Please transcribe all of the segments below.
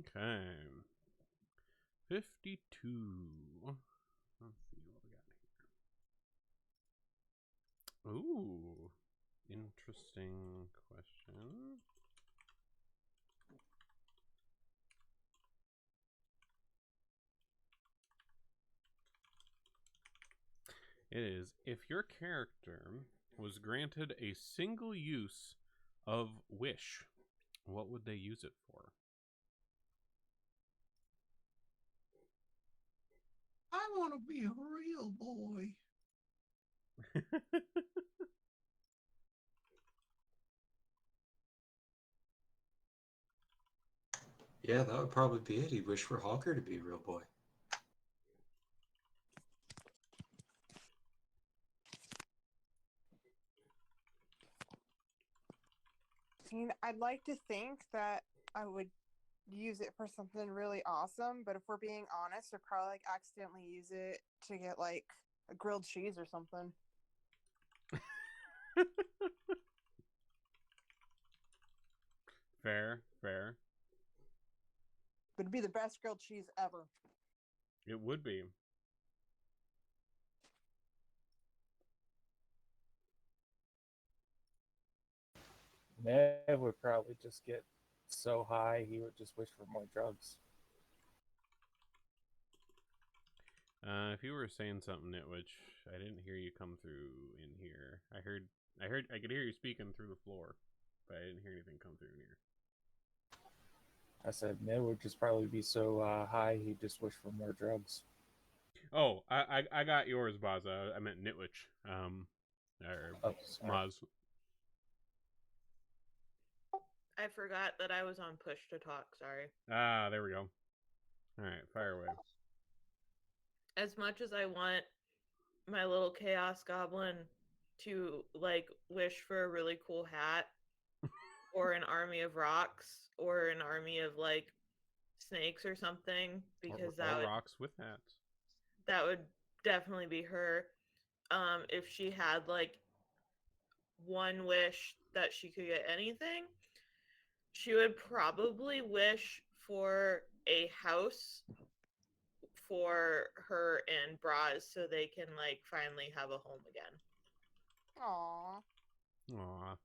Okay. 52. Let's see what we got here. Ooh. Interesting question. It is, if your character was granted a single use of wish, what would they use it for? I want to be a real boy. Yeah, that would probably be it. He'd wish for Hawker to be a real boy. I mean, I'd like to think that I would use it for something really awesome, but if we're being honest, I'd probably like accidentally use it to get like a grilled cheese or something. Fair, fair. But it'd be the best grilled cheese ever. It would be. Nev would probably just get so high he would just wish for more drugs. If you were saying something, Nitwich, I didn't hear you come through in here. I could hear you speaking through the floor, but I didn't hear anything come through in here. I said Nev would just probably be so high he'd just wish for more drugs. Oh, I got yours, Baza. I meant Nitwich. Or Maz. I forgot that I was on push to talk. Sorry. Ah, there we go. All right, fire away. As much as I want my little chaos goblin to like wish for a really cool hat or an army of rocks or an army of like snakes or something, because or rocks with hats. That would definitely be her. If she had like one wish that she could get anything, she would probably wish for a house for her and Braz so they can like finally have a home again. Aww. Aww.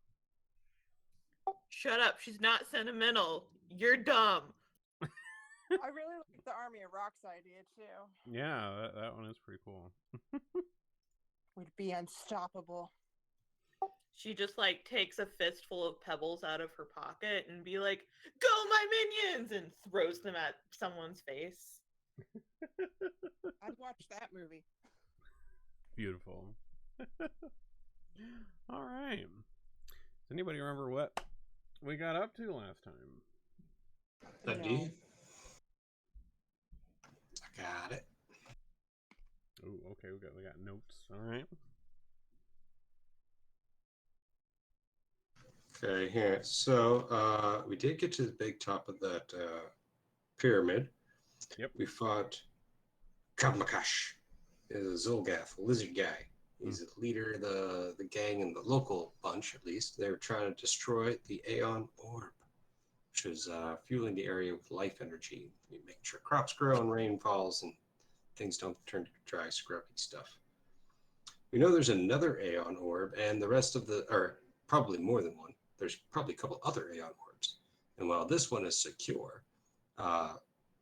Shut up. She's not sentimental. You're dumb. I really like the Army of Rocks idea too. Yeah, that one is pretty cool. We'd be unstoppable. She just like takes a fistful of pebbles out of her pocket and be like, "Go my minions!" and throws them at someone's face. I'd watch that movie. Beautiful. All right. Does anybody remember what we got up to last time? Indeed. I got it. Oh, okay. We got notes. All right. Okay, here. So we did get to the big top of that pyramid. Yep. We fought Kabmakash, is a Zolgath, a lizard guy. He's the leader of the gang in the local bunch, at least. They were trying to destroy the Aeon Orb, which is fueling the area with life energy, making sure crops grow and rain falls and things don't turn to dry, scrubby stuff. We know there's another Aeon Orb, and the rest of or probably more than one. There's probably a couple other Aeon Orbs. And while this one is secure,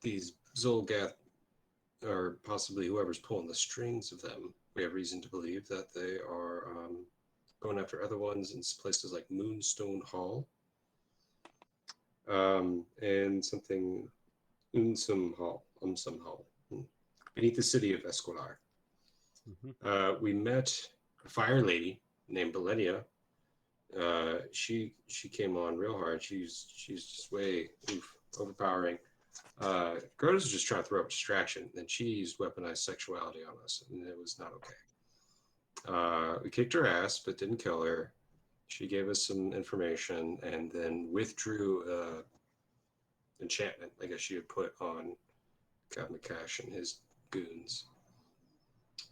these Zolgath, or possibly whoever's pulling the strings of them, we have reason to believe that they are going after other ones in places like Moonstone Hall and something Unsum Hall, beneath the city of Esquilar. We met a fire lady named Belenia. She came on real hard. She's just way overpowering. Grota's just trying to throw up distraction, and she used weaponized sexuality on us, and it was not okay. We kicked her ass, but didn't kill her. She gave us some information, and then withdrew enchantment, I guess she had put on Kavmakash and his goons.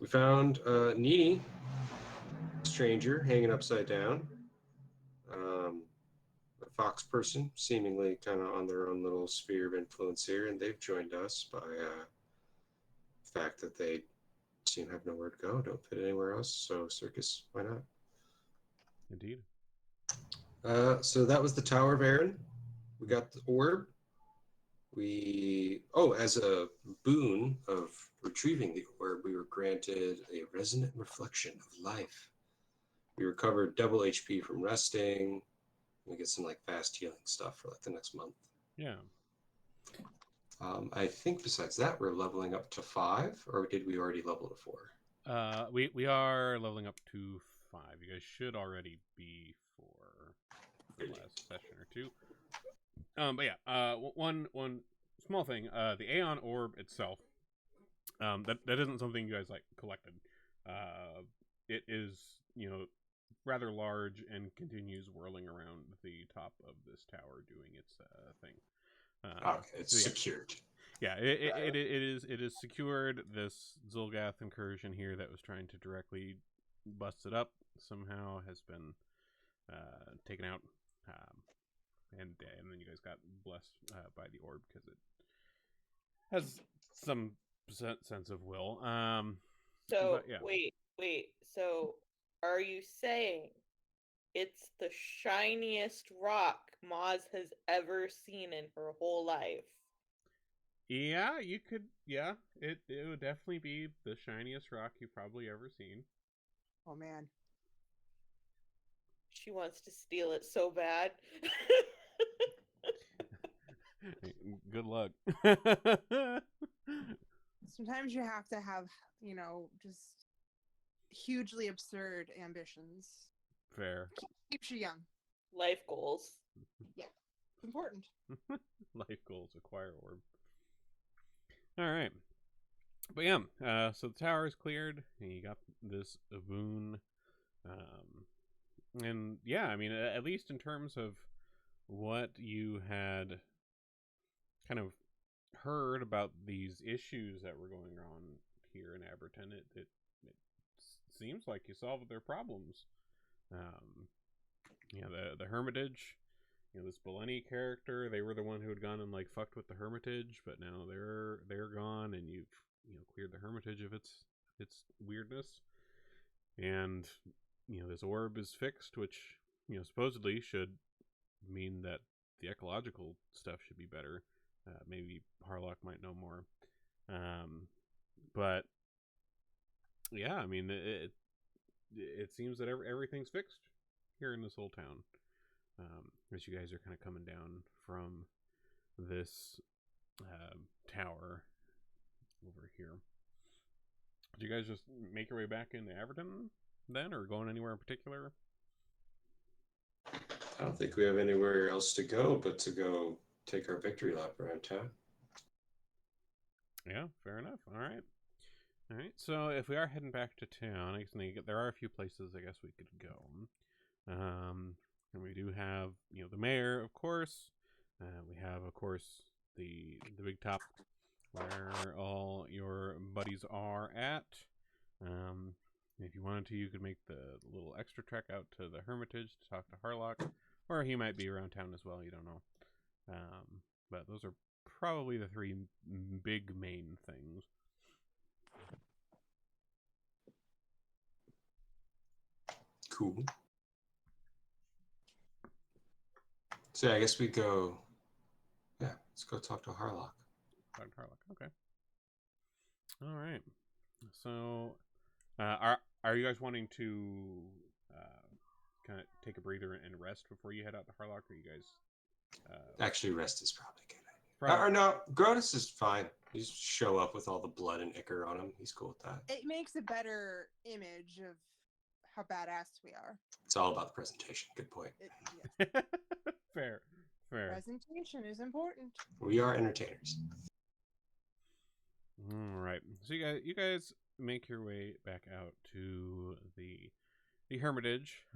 We found Nini, stranger, hanging upside down. fox person, seemingly kind of on their own little sphere of influence here, and they've joined us by the fact that they seem to have nowhere to go, don't fit anywhere else. So circus, why not? Indeed. So that was the Tower of Aaron. We got the orb. As a boon of retrieving the orb, we were granted a resonant reflection of life. We recovered double HP from resting. We get some like fast healing stuff for like the next month. Yeah. I think besides that, we're leveling up to 5, or did we already level to 4? We are leveling up to 5. You guys should already be for the last session or two. But yeah, one small thing. The Aeon Orb itself, that isn't something you guys like collected. It is, rather large and continues whirling around the top of this tower doing its thing. Okay, it's secured. Yeah, it is secured. This Zulgath incursion here that was trying to directly bust it up somehow has been taken out, and then you guys got blessed by the orb because it has some sense of will. So but, yeah. wait. So are you saying it's the shiniest rock Maz has ever seen in her whole life? Yeah, you could. Yeah, it would definitely be the shiniest rock you've probably ever seen. Oh man. She wants to steal it so bad. Good luck. Sometimes you have to have, just hugely absurd ambitions. Fair. Keeps you young. Life goals. Yeah, important. Life goals, acquire orb. All right. But yeah, so the tower is cleared, and you got this boon. And yeah, I mean, at least in terms of what you had kind of heard about these issues that were going on here in Aberton, it seems like you solved their problems. The Hermitage, this Beleni character, they were the one who had gone and like fucked with the Hermitage, but now they're gone, and you've cleared the Hermitage of its weirdness, and this orb is fixed, which supposedly should mean that the ecological stuff should be better. Maybe Harlock might know more, but yeah, I mean it seems that everything's fixed here in this whole town. As you guys are kind of coming down from this tower over here. Did you guys just make your way back into Aberton then, or going anywhere in particular? I don't think we have anywhere else to go but to go take our victory lap around town. Yeah, fair enough. All right. So if we are heading back to town, there are a few places I guess we could go. And we do have, the mayor, of course. We have, of course, the big top where all your buddies are at. If you wanted to, you could make the little extra trek out to the Hermitage to talk to Harlock, or he might be around town as well. You don't know. But those are probably the 3 big main things. Cool. So I guess we go. Yeah, let's go talk to Harlock. Okay. All right. So, are you guys wanting to kind of take a breather and rest before you head out to Harlock? Or you guys? Actually, rest is probably a good idea. Or no, Grodus is fine. You just show up with all the blood and ichor on him. He's cool with that. It makes a better image of how badass we are. It's all about the presentation. Good point. Yes. Fair. Presentation is important. We are entertainers. All right. So you guys make your way back out to the Hermitage.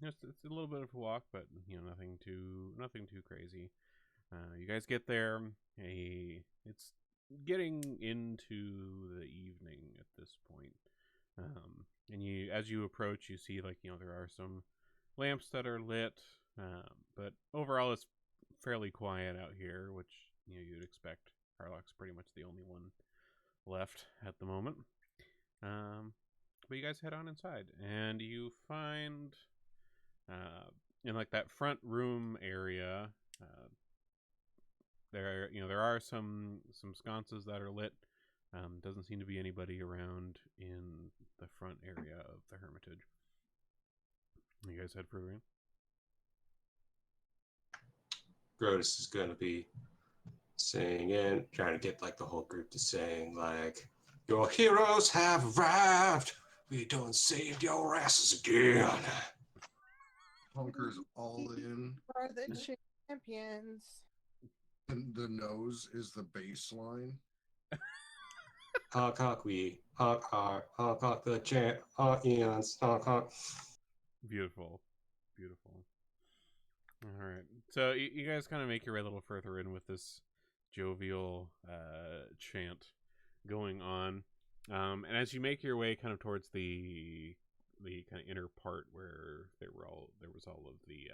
It's a little bit of a walk, but nothing too crazy. You guys get there. It's getting into the evening at this point. And as you approach, you see there are some lamps that are lit. But overall, it's fairly quiet out here, which you'd expect. Harlock's pretty much the only one left at the moment. But you guys head on inside, and you find in like that front room area. There are some sconces that are lit. Doesn't seem to be anybody around in the front area of the Hermitage. You guys head further in. Grotus is going to be singing, trying to get like the whole group to sing like, "Your heroes have arrived. We done saved your asses again." Hunker's all in, For the champions. and the nose is the bass line. Honk honk, we honk the champions, honk honk. Beautiful. All right, so you guys kind of make your way a little further in with this jovial chant going on, and as you make your way kind of towards the kind of inner part where there was all of the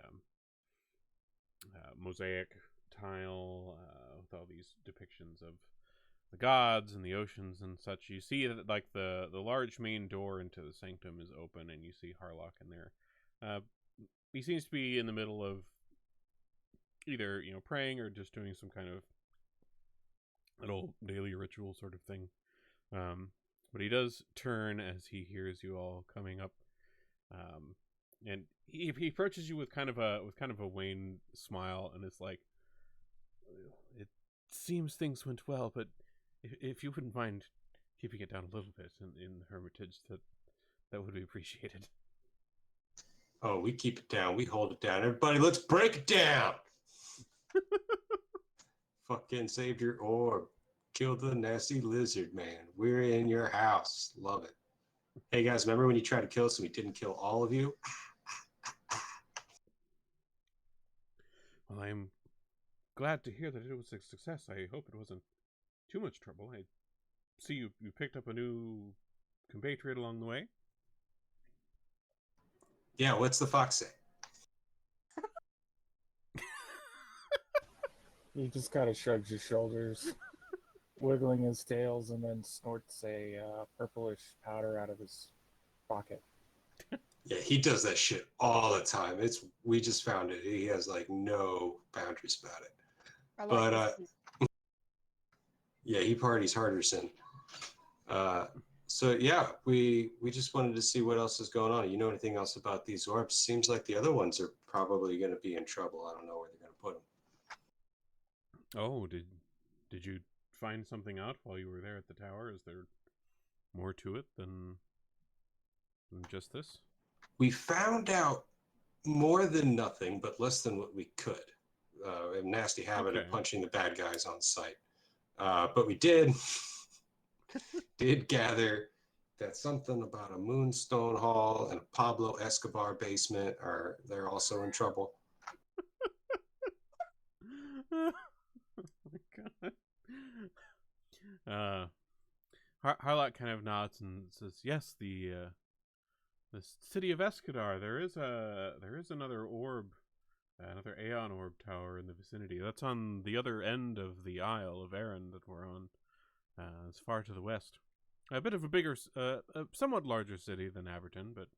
mosaic tile with all these depictions of the gods and the oceans and such, you see that like the large main door into the sanctum is open, and you see Harlock in there. He seems to be in the middle of either praying or just doing some kind of little daily ritual sort of thing. But he does turn as he hears you all coming up, and he approaches you with kind of a wan smile, and it's like, "It seems things went well, but if you wouldn't mind keeping it down a little bit in the Hermitage, that would be appreciated." Oh, we keep it down. We hold it down. Everybody, let's break it down. Fucking saved your orb. Killed the nasty lizard, man. We're in your house. Love it. Hey, guys, remember when you tried to kill us and we didn't kill all of you? Well, I'm glad to hear that it was a success. I hope it wasn't too much trouble. I see you picked up a new compatriot along the way. Yeah, what's the fox say? He just kind of shrugs his shoulders, wiggling his tails, and then snorts a purplish powder out of his pocket. Yeah, he does that shit all the time. We just found it. He has like no boundaries about it. I like But this. yeah, he parties harder, sin. So yeah, we just wanted to see what else is going on. You know anything else about these orbs? Seems like the other ones are probably going to be in trouble. I don't know where they're going to put them. Oh, did you find something out while you were there at the tower? Is there more to it than just this? We found out more than nothing, but less than what we could. A nasty habit of punching the bad guys on sight. But we did gather that something about a Moonstone Hall and a Pablo Escobar basement they're also in trouble. Oh my god. Harlock kind of nods and says, "Yes, the city of Escadar. There is another orb, another Aeon orb tower in the vicinity. That's on the other end of the Isle of Erin that we're on. It's far to the west. A bit of a bigger, a somewhat larger city than Averton, but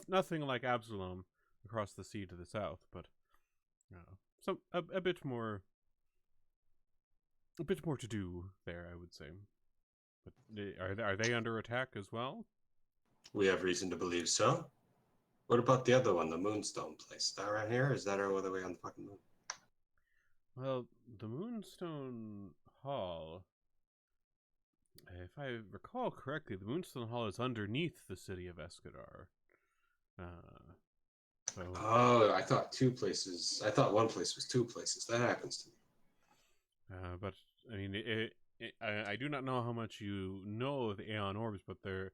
nothing like Absalom across the sea to the south. But a bit more to do there, I would say. But are they under attack as well? We have reason to believe so. What about the other one, the Moonstone place? Is that right here? Is that our other way on the fucking moon? Well, the Moonstone Hall, if I recall correctly, the Moonstone Hall is underneath the city of Escadar. Oh, I thought two places. I thought one place was two places. That happens to me. But I mean, I do not know how much you know of the Aeon orbs, but there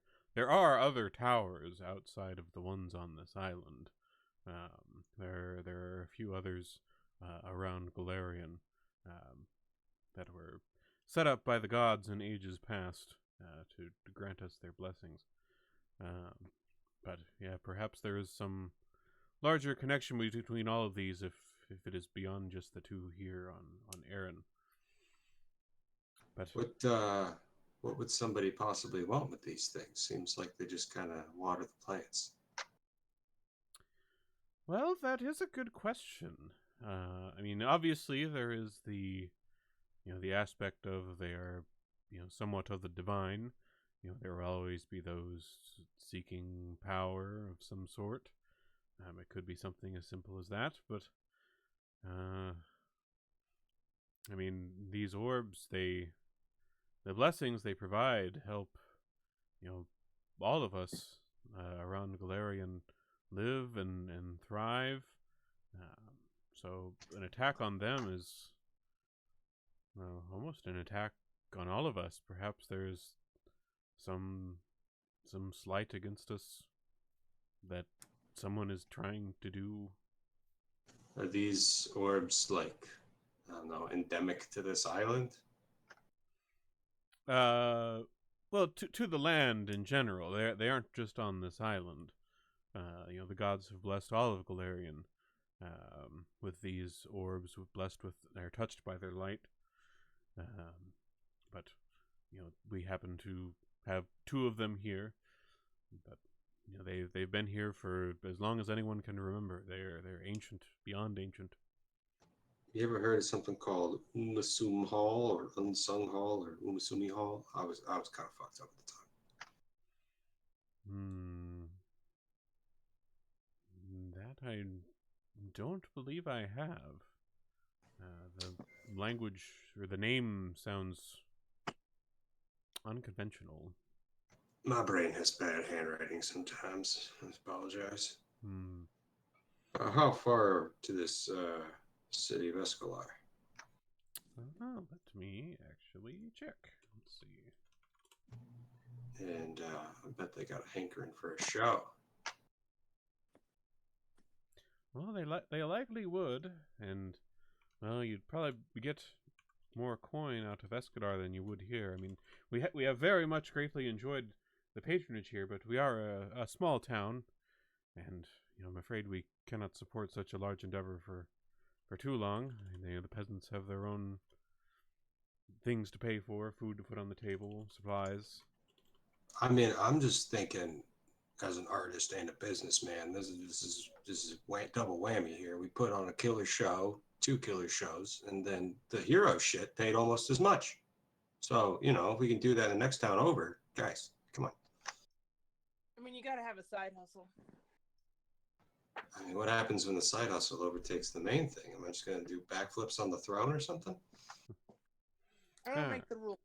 are other towers outside of the ones on this island. There are a few others around Galarian that were set up by the gods in ages past to grant us their blessings. But yeah, perhaps there is some larger connection between all of these if it is beyond just the two here on Erin. But what would somebody possibly want with these things? Seems like they just kind of water the plants. well, that is a good question. I mean, obviously there is the the aspect of they are somewhat of the divine. There will always be those seeking power of some sort. It could be something as simple as that, but I mean, these orbs, the blessings they provide help, all of us around Galarian live and thrive. So an attack on them is, well, almost an attack on all of us. Perhaps there's some slight against us that someone is trying to do. Are these orbs like, I don't know, endemic to this island? Well, to the land in general. They aren't just on this island. The gods have blessed all of Galarian with these orbs, blessed with, they're touched by their light. But we happen to have two of them here. But they've been here for as long as anyone can remember. They're ancient, beyond ancient. You ever heard of something called Umasum Hall or Unsung Hall or Umasumi Hall? I was kind of fucked up at the time. That I don't believe I have. The language or the name sounds unconventional. My brain has bad handwriting sometimes. I apologize. How far to this city of Escalar? Let me actually check. Let's see. And I bet they got a hankering for a show. Well, they likely would, and well, you'd probably get more coin out of Escadar than you would here. I mean, we have very much greatly enjoyed the patronage here, but we are a small town, and I'm afraid we cannot support such a large endeavor for too long. And, the peasants have their own things to pay for, food to put on the table, supplies. I mean, I'm just thinking, as an artist and a businessman, this is double whammy here. We put on a killer show, 2 killer shows, and then the hero shit paid almost as much. So if we can do that in the next town over, guys, come on. I mean, you gotta have a side hustle. I mean, what happens when the side hustle overtakes the main thing? Am I just gonna do backflips on the throne or something? I don't make the rules.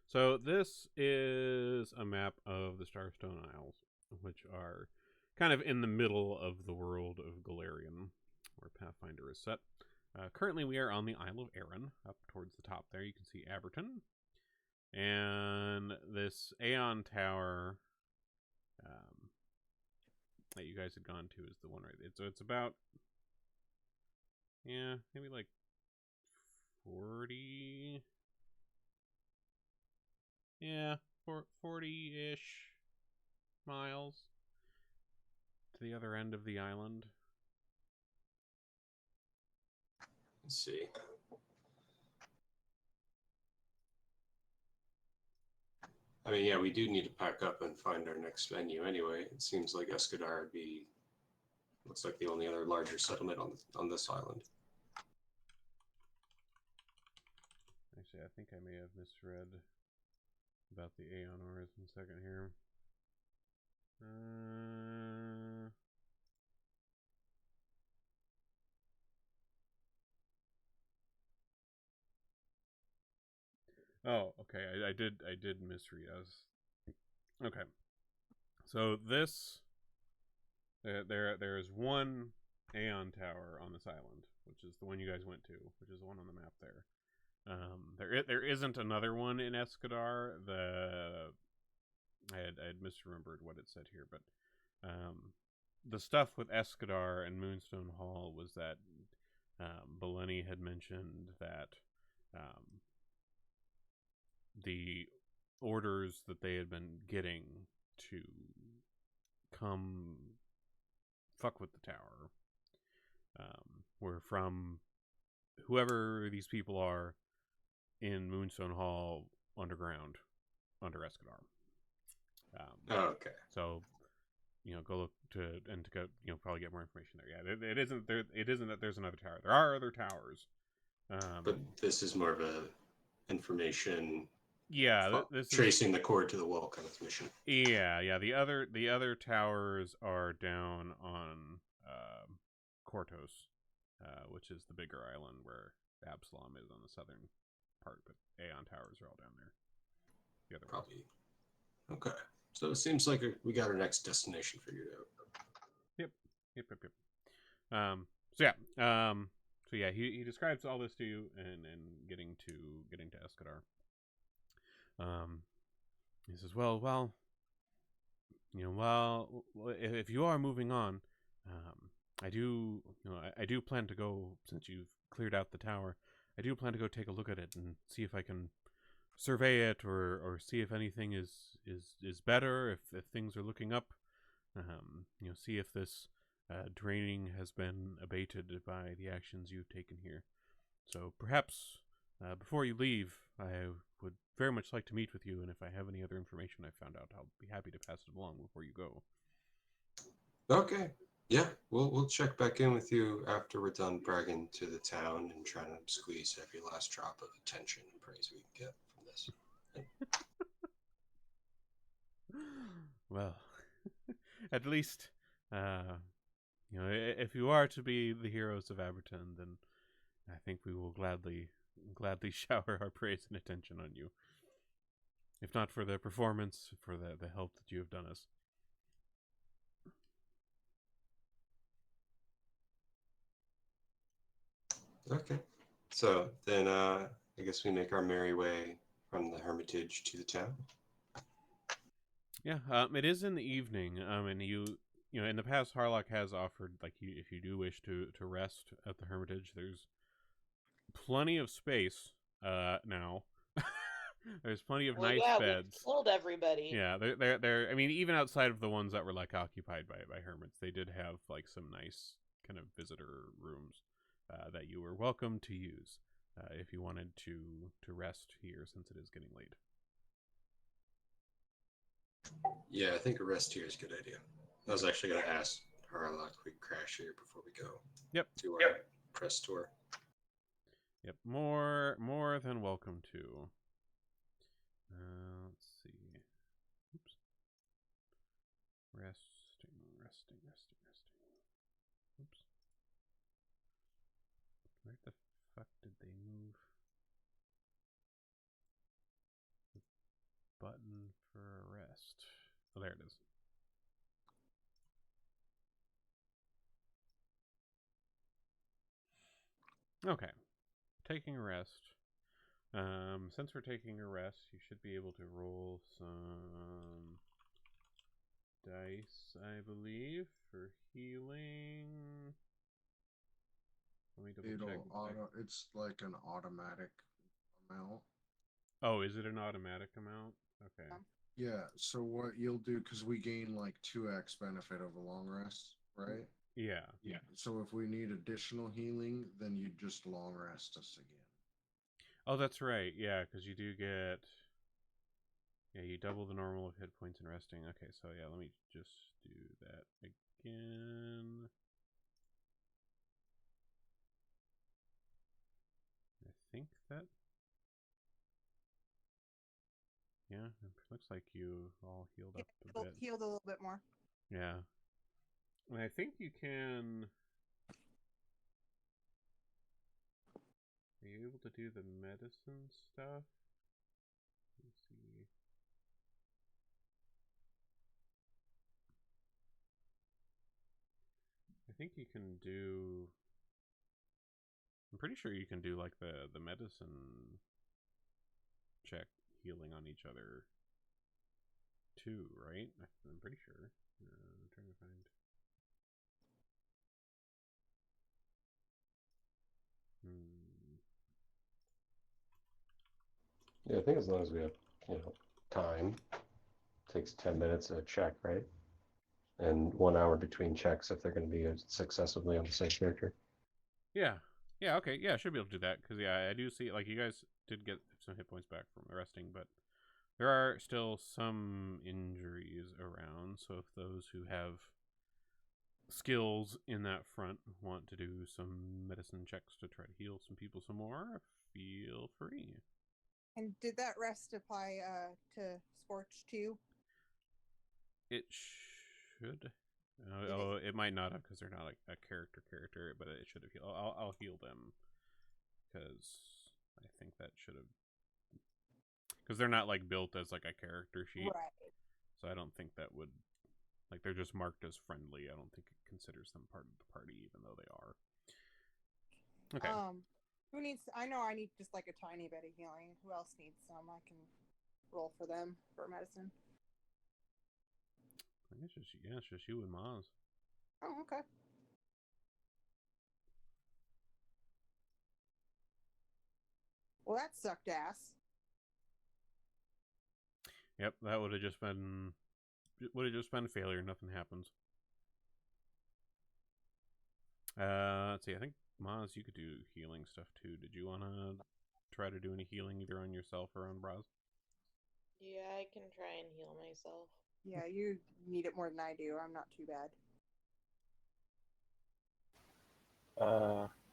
So this is a map of the Starstone Isles, which are kind of in the middle of the world of Galarian, where Pathfinder is set. Currently, we are on the Isle of Erin, up towards the top there. You can see Aberton. And this Aeon Tower that you guys had gone to is the one right there. So it's about, maybe like 40... 40-ish miles to the other end of the island. Let's see. I mean, yeah, we do need to pack up and find our next venue anyway. It seems like Escadar looks like the only other larger settlement on this island. Actually, I think I may have misread about the Aeon Auras in a second here. Oh, okay. I did misread. Okay. So this there is one Aeon Tower on this island, which is the one you guys went to, which is the one on the map there. There isn't another one in Escadar. I had misremembered what it said here, but the stuff with Escadar and Moonstone Hall was that Beleni had mentioned that the orders that they had been getting to come fuck with the tower. We're from whoever these people are in Moonstone Hall underground under Escadar. Oh, okay. So, go look to go, probably get more information there. Yeah, it isn't there. It isn't that there's another tower. There are other towers. But this is more of a information. Yeah, this is tracing the cord to the wall kind of mission. Yeah. The other towers are down on Kortos, which is the bigger island where Absalom is on the southern part, but Aeon towers are all down there. The other Probably. Ones. Okay. So it seems like we got our next destination figured out. Yep. So yeah, he describes all this to you and getting to Escadar. He says, well, if you are moving on, I do plan to go, since you've cleared out the tower. I do plan to go take a look at it and see if I can survey it or see if anything is better, if things are looking up. See if this draining has been abated by the actions you've taken here. So perhaps before you leave, I would very much like to meet with you, and if I have any other information I found out, I'll be happy to pass it along before you go. Okay. Yeah, we'll check back in with you after we're done bragging to the town and trying to squeeze every last drop of attention and praise we can get from this. Well, at least, if you are to be the heroes of Aberton, then I think we will gladly shower our praise and attention on you. If not for the performance, for the help that you have done us. Okay. So then I guess we make our merry way from the Hermitage to the town. Yeah, it is in the evening, and in the past, Harlock has offered, if you do wish to rest at the Hermitage, there's plenty of space now. There's plenty of nice beds. We told everybody. Yeah, they're. I mean, even outside of the ones that were occupied by hermits, they did have some nice kind of visitor rooms that you were welcome to use if you wanted to rest here, since it is getting late. Yeah, I think a rest here is a good idea. I was actually going to ask Harlock if we crash here before we go. Yep. To our press tour. Yep, more than welcome to. Let's see. Oops. Resting. Oops. Where the fuck did they move the button for a rest? Oh, there it is. Okay. Taking a rest. Since we're taking a rest, you should be able to roll some dice, I believe, for healing. Let me double check. It's like an automatic amount. Oh, is it an automatic amount? Okay. Yeah, so what you'll do, because we gain 2x benefit of a long rest, right? Yeah. Yeah. So if we need additional healing, then you just long rest us again. Oh, that's right. Yeah, because you do get... Yeah, you double the normal of hit points and resting. Okay, so yeah, let me just do that again. I think that... Yeah, it looks like you all healed up a bit. Healed a little bit more. Yeah. And I think you can... Are you able to do the medicine stuff? Let's see. I think you can do... I'm pretty sure you can do the medicine check healing on each other too, right? I'm pretty sure. I'm trying to find... Yeah, I think as long as we have, time, it takes 10 minutes to check, right? and 1 hour between checks if they're going to be successively on the same character. Yeah. Yeah, okay. Yeah, I should be able to do that. Because, yeah, I do see, like, you guys did get some hit points back from the resting, but there are still some injuries around. So if those who have skills in that front want to do some medicine checks to try to heal some people some more, feel free. And did that rest apply to Scorch too? It should. Did Oh, it might not have because they're not a character, but it should have healed. I'll heal them because I think that should have, because they're not like built as like a character sheet, Right. so I don't think that would, like, they're just marked as friendly. I don't think it considers them part of the party, even though they are. Okay. Who needs? I know I need just like a tiny bit of healing. Who else needs some? I can roll for them for medicine. I guess it's just you and Maz. Oh, okay. Well, that sucked ass. Yep, that would have just been a failure. Nothing happens. Let's see. I think Maz, you could do healing stuff too. Did you want to try to do any healing either on yourself or on Braz? Yeah, I can try and heal myself. Yeah, you need it more than I do. I'm not too bad.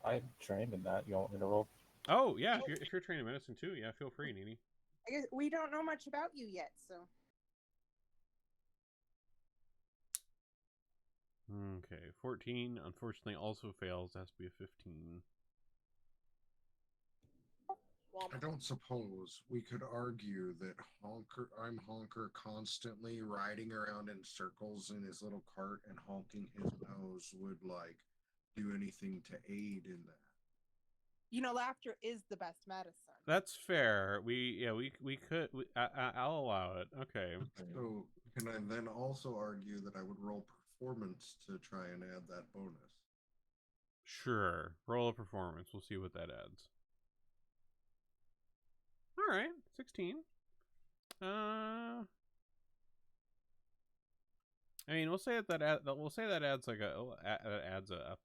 I'm trained in that. You want me to roll? Oh yeah, if you're trained in medicine too, yeah, feel free, Nini. I guess we don't know much about you yet, so. Okay, 14 unfortunately also fails. It has to be a 15. I don't suppose we could argue that I'm Honker constantly riding around in circles in his little cart and honking his nose would like do anything to aid in that. You know, laughter is the best medicine. That's fair. I'll allow it. Okay. So can I then also argue that I would roll performance to try and add that bonus? Sure. Roll a performance. We'll see what that adds. All right, 16. I mean, we'll say that adds like a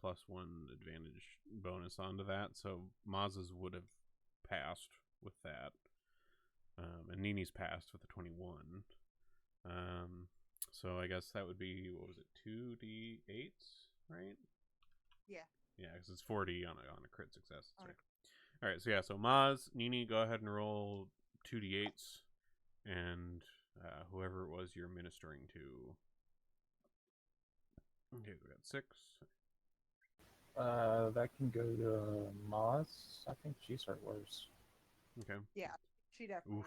+1 advantage bonus onto that. So Maz's would have passed with that, and Nini's passed with a 21. So I guess that would be, what was it, 2d8s, right? Yeah. Yeah, because it's 40 on a crit success. That's right. All right, so yeah, so Maz, Nini, go ahead and roll 2d8s, and whoever it was you're ministering to. Okay, we got 6. That can go to Moz. I think she's hurt worse. Okay. Yeah, she definitely Oof.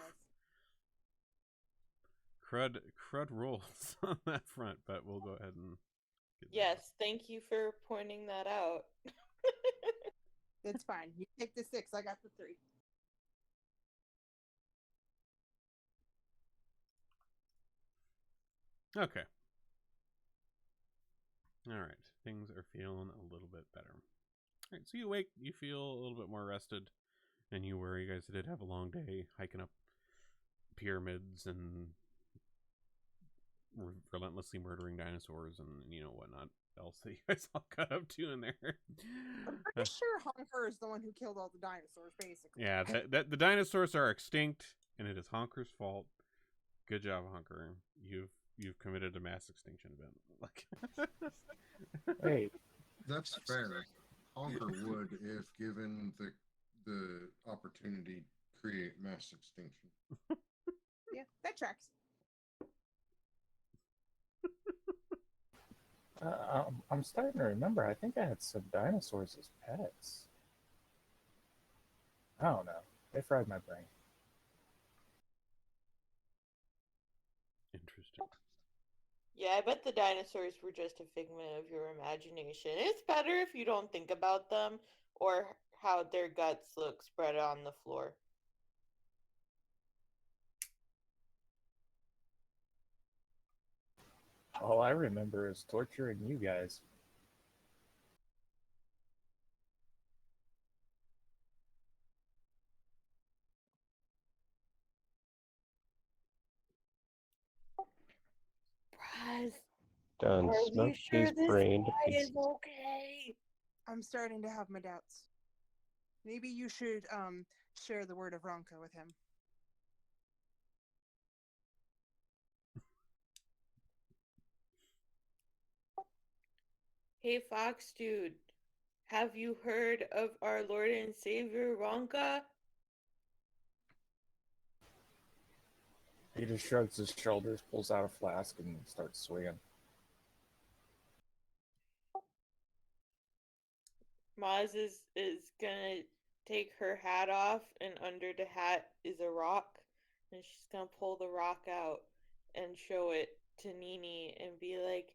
is. Crud rolls on that front, but we'll go ahead and get Yes, thank you for pointing that out. It's fine. You take the 6. I got the 3. Okay. All right. Things are feeling a little bit better. All right, so you wake, you feel a little bit more rested than you were. You guys did have a long day hiking up pyramids and relentlessly murdering dinosaurs and whatnot else that you guys all got up to in there. I'm pretty sure Honker is the one who killed all the dinosaurs, basically. Yeah, the dinosaurs are extinct, and it is Honker's fault. Good job, Honker. You've committed a mass extinction event. Hey, That's fair. Honker would, if given the opportunity, create mass extinction. Yeah, that tracks. I'm starting to remember. I think I had some dinosaurs as pets. I don't know. They fried my brain. Interesting. Yeah, I bet the dinosaurs were just a figment of your imagination. It's better if you don't think about them or how their guts look spread on the floor. All I remember is torturing you guys. Braz, Done. Are we Smoke sure these this brain to guy is pieces. okay? I'm starting to have my doubts. Maybe you should share the word of Ronka with him. Hey, Fox dude, have you heard of our Lord and Savior Ronka? He just shrugs his shoulders, pulls out a flask, and starts swinging. Maz is gonna take her hat off, and under the hat is a rock, and she's gonna pull the rock out and show it to Nini and be like,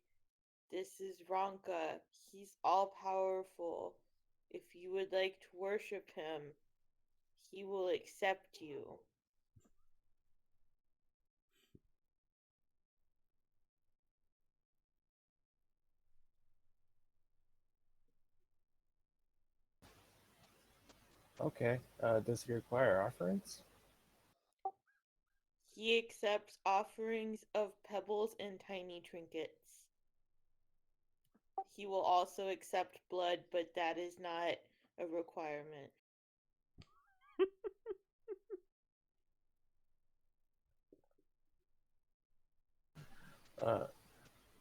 "This is Ronka. He's all powerful. If you would like to worship him, he will accept you." Okay. Does he require offerings? He accepts offerings of pebbles and tiny trinkets. He will also accept blood, but that is not a requirement.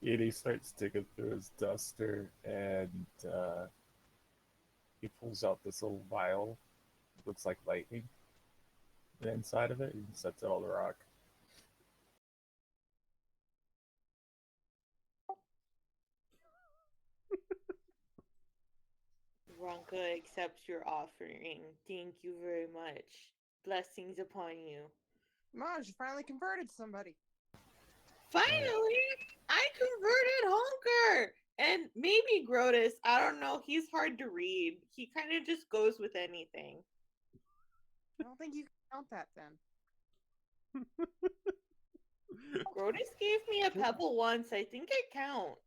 Edie starts digging through his duster, and he pulls out this little vial. Looks like lightning. The inside of it, and sets it on the rock. Ronka accepts your offering. Thank you very much. Blessings upon you. Maj, you finally converted somebody. Finally, I converted Honker! And maybe Grotus. I don't know. He's hard to read. He kind of just goes with anything. I don't think you can count that then. Grotus gave me a pebble once. I think it counts.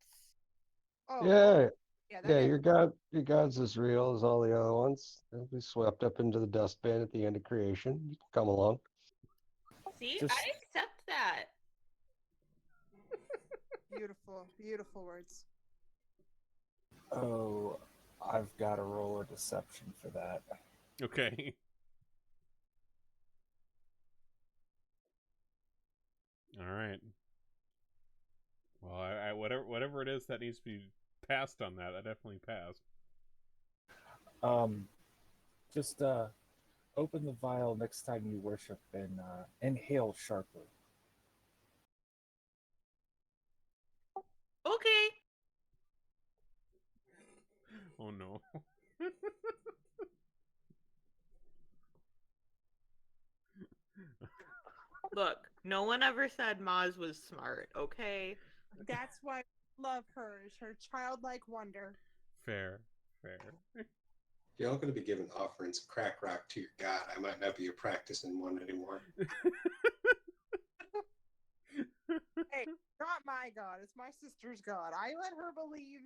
Oh, Yeah, yeah, yeah, your God's as real as all the other ones. They'll be swept up into the dustbin at the end of creation. You can come along. See, Just- I accept that. Beautiful, beautiful words. Oh, I've got to roll a deception for that. Okay. All right. Well, I whatever it is that needs to be passed on that, I definitely pass. Just open the vial next time you worship and inhale sharply. Okay. Oh no. Look, no one ever said Maz was smart, okay? That's why I love her, is her childlike wonder. Fair. If y'all going to be giving offerings of crack rock to your god, I might not be a practicing one anymore. Hey, not my God. It's my sister's God. I let her believe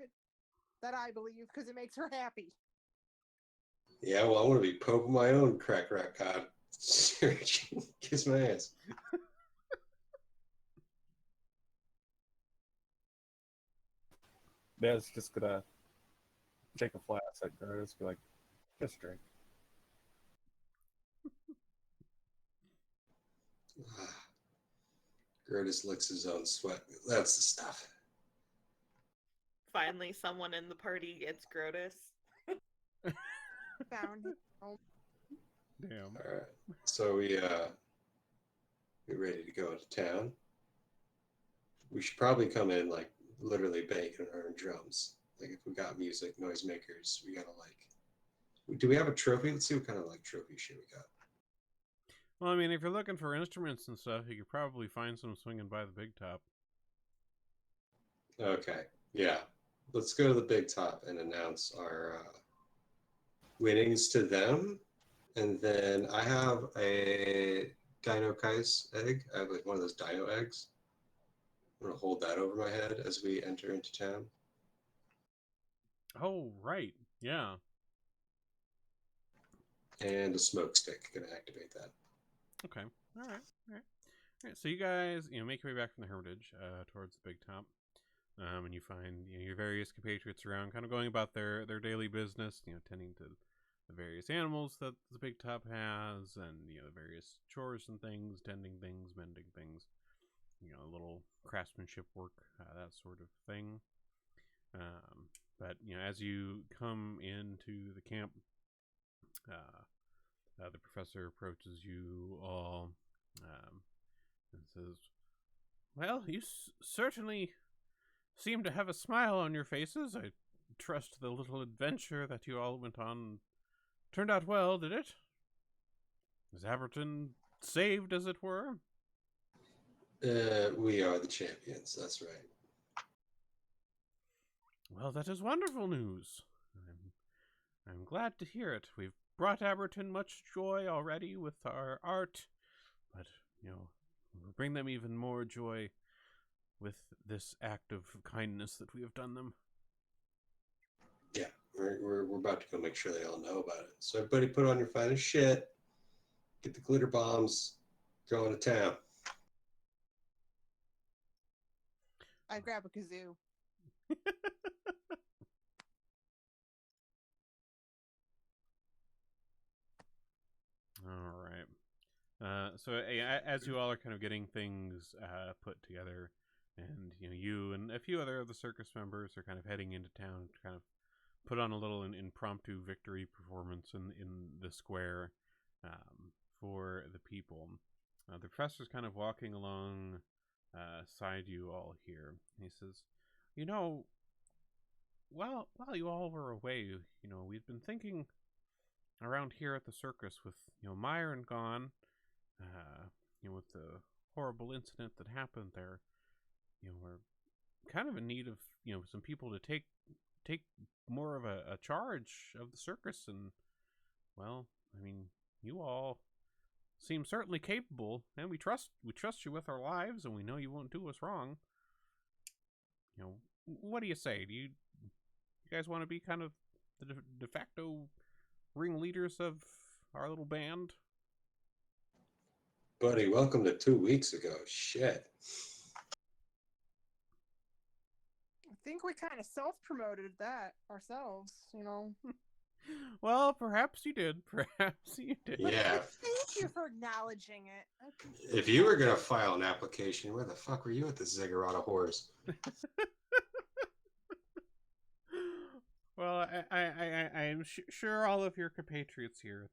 that I believe because it makes her happy. Yeah, well, I want to be Pope of my own crack rock god. Kiss my ass. Dad's just gonna take a flask at Grotus, be like, just drink. Grotus licks his own sweat. That's the stuff. Finally, someone in the party gets Grotus. Found it. Oh, Damn. All right. So we get ready to go into town. We should probably come in like literally banging our own drums. Like if we got music, noisemakers, we gotta like. Do we have a trophy? Let's see what kind of like trophy shit we got. Well, I mean, if you're looking for instruments and stuff, you could probably find some swinging by the big top. Okay. Yeah. Let's go to the big top and announce our winnings to them. And then I have a Dino Kais egg. I have like one of those dino eggs. I'm going to hold that over my head as we enter into town. Oh, right. Yeah. And a smoke stick. Going to activate that. Okay. All right. So you guys, make your way back from the Hermitage towards the big top. And you find your various compatriots around, kind of going about their daily business. Tending to the various animals that the big top has, and the various chores and things, tending things, mending things. A little craftsmanship work, that sort of thing. But as you come into the camp, the professor approaches you all and says, "Well, you certainly seem to have a smile on your faces. I trust the little adventure that you all went on turned out well, did it? Is Aberton saved, as it were?" We are the champions, that's right. Well, that is wonderful news. I'm glad to hear it. We've brought Aberton much joy already with our art, but, we'll bring them even more joy with this act of kindness that we have done them. Yeah, we're about to go make sure they all know about it. So everybody put on your finest shit, get the glitter bombs, go into town. I grab a kazoo. All right. So as you all are kind of getting things put together, and you and a few other of the circus members are kind of heading into town to kind of put on a little impromptu victory performance in the square for the people. The professor's kind of walking along side you all here. He says, while you all were away, we've been thinking around here at the circus with, Myron gone, with the horrible incident that happened there, we're kind of in need of, some people to take more of a charge of the circus. And, well, I mean, you all seem certainly capable, and we trust you with our lives, and we know you won't do us wrong. What do you say? Do you guys want to be kind of the de facto ringleaders of our little band? Buddy, welcome to 2 weeks ago. Shit. I think we kind of self-promoted that ourselves, Well, perhaps you did. Perhaps you did. Yeah. Thank you for acknowledging it. If you were going to file an application, where the fuck were you at the Ziggurat of Horrors? Well, I am sure all of your compatriots here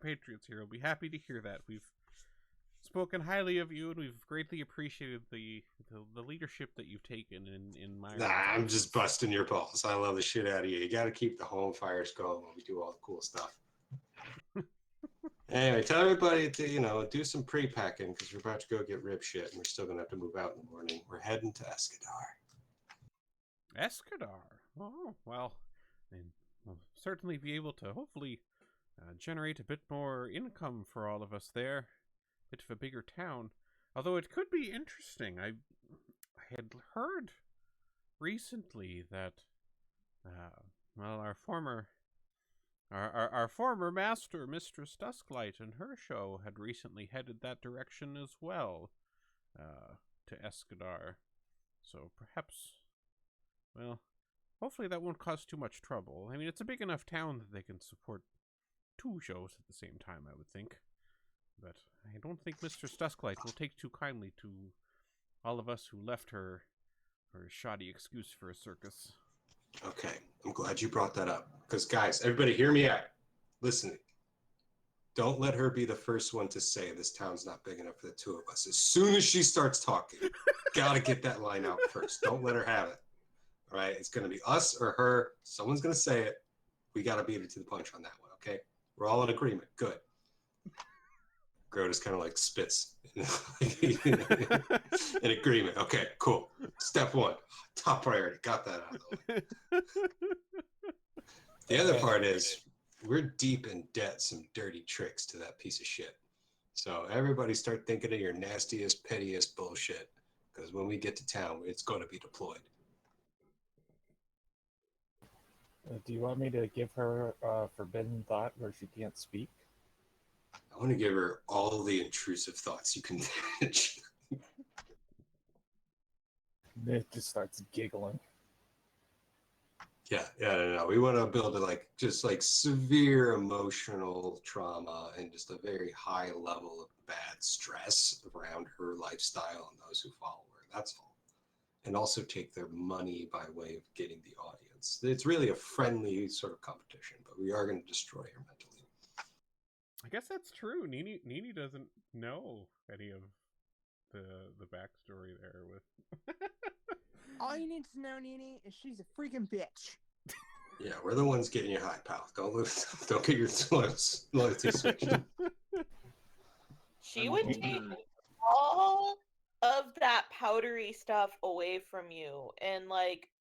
will be happy to hear that. We've spoken highly of you, and we've greatly appreciated the leadership that you've taken in my. Nah, I'm just busting your balls. I love the shit out of you. You got to keep the home fires going when we do all the cool stuff. Anyway, tell everybody to do some pre-packing, because we're about to go get rib shit, and we're still gonna have to move out in the morning. We're heading to Escadar. Escadar. Oh, well, then we'll certainly be able to hopefully generate a bit more income for all of us there. A bit of a bigger town. Although it could be interesting. I had heard recently that, our former master, Mistress Dusklight, and her show had recently headed that direction as well, to Escadar. So perhaps, well, hopefully that won't cause too much trouble. I mean, it's a big enough town that they can support 2 shows at the same time, I would think. But I don't think Mistress Dusklight will take too kindly to all of us who left her for a shoddy excuse for a circus. Okay, I'm glad you brought that up. Because, guys, everybody hear me out. Listen, don't let her be the first one to say this town's not big enough for the 2 of us. As soon as she starts talking, gotta get that line out first. Don't let her have it. All right, it's going to be us or her. Someone's going to say it. We got to beat her to the punch on that one, okay? We're all in agreement. Good. Grow just kind of like spits in agreement. Okay, cool. Step 1, top priority. Got that out of the way. The other part is we're deep in debt, some dirty tricks to that piece of shit. So everybody start thinking of your nastiest, pettiest bullshit, because when we get to town, it's going to be deployed. Do you want me to give her forbidden thought where she can't speak? I want to give her all the intrusive thoughts you can manage. Nick just starts giggling. Yeah, no. We want to build just severe emotional trauma and just a very high level of bad stress around her lifestyle and those who follow her. That's all. And also take their money by way of getting the audience. It's really a friendly sort of competition, but we are going to destroy her mentally. I guess that's true. Nini doesn't know any of the backstory there with. All you need to know, Nini, is she's a freaking bitch. Yeah, we're the ones getting you high, pal. Don't get your loyalty switched. She would take all of that powdery stuff away from you, and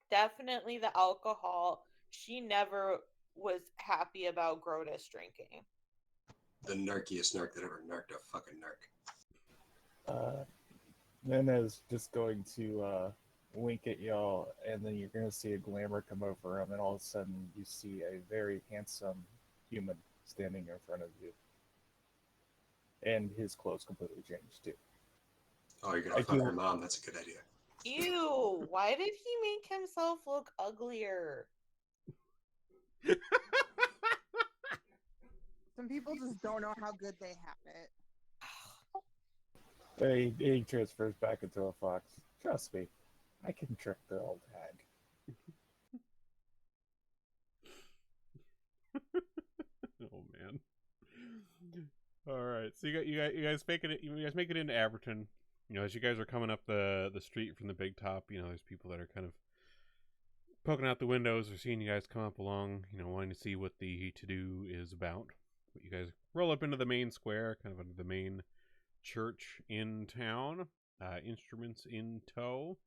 definitely the alcohol. She never was happy about Grotus drinking. The narkiest narc that ever narked a fucking narc. Nena's just going to wink at y'all, and then you're going to see a glamour come over him, and all of a sudden you see a very handsome human standing in front of you. And his clothes completely changed too. Oh, you're gonna fuck her mom? That's a good idea. Ew, why did he make himself look uglier? Some people just don't know how good they have it. He transfers back into a fox. Trust me, I can trick the old hag. Oh man. All right, so you guys make it into Aberton. You know, as you guys are coming up the street from the big top, you know, there's people that are kind of poking out the windows or seeing you guys come up along, you know, wanting to see what the to-do is about. But you guys roll up into the main square, kind of under the main church in town, instruments in tow.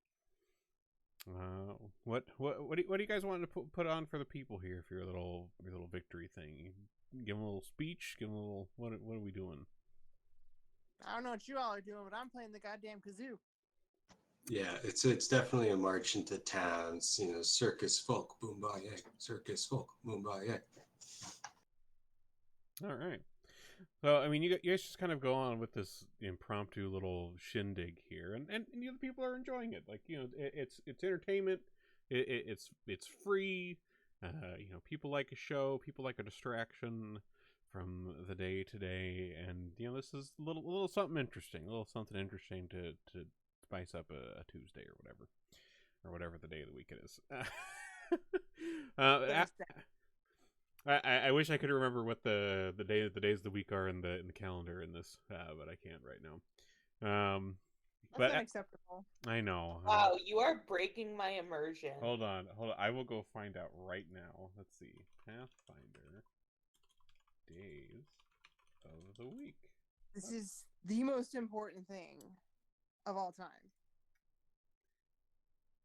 What do you guys want to put on for the people here for your little victory thing? Give them a little speech. Give them a little. What are we doing? I don't know what you all are doing, but I'm playing the goddamn kazoo. Yeah, it's definitely a march into towns. You know, circus folk, boombayah, circus folk, boombayah. All right. So I mean, you guys just kind of go on with this impromptu little shindig here, and you know, the people are enjoying it. Like, you know, it's entertainment. It's free. You know, people like a show. People like a distraction from the day to day, and you know, this is a little something interesting. A little something interesting to spice up a Tuesday or whatever the day of the week it is. I wish I could remember what the days of the week are in the calendar in this, but I can't right now. That's unacceptable. I know. Wow, you are breaking my immersion. Hold on. I will go find out right now. Let's see. Pathfinder days of the week. This is the most important thing of all time.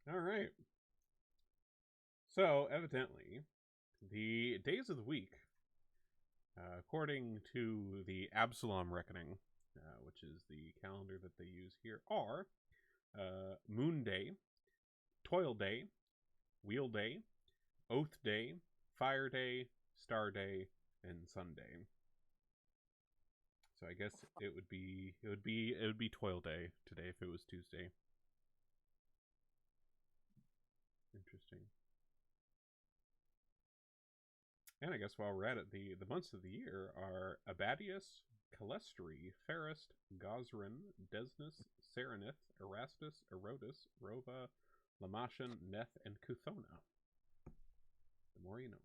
All right. So, evidently, the days of the week, according to the Absalom Reckoning, which is the calendar that they use here, are Moon Day, Toil Day, Wheel Day, Oath Day, Fire Day, Star Day, and Sunday. So I guess it would be Toil Day today if it was Tuesday. Interesting. And I guess while we're at it, the months of the year are Abadius, Calestri, Ferrist, Gosrin, Desnus, Serenith, Erastus, Erodus, Rova, Lamashan, Neth, and Kuthona. The more you know.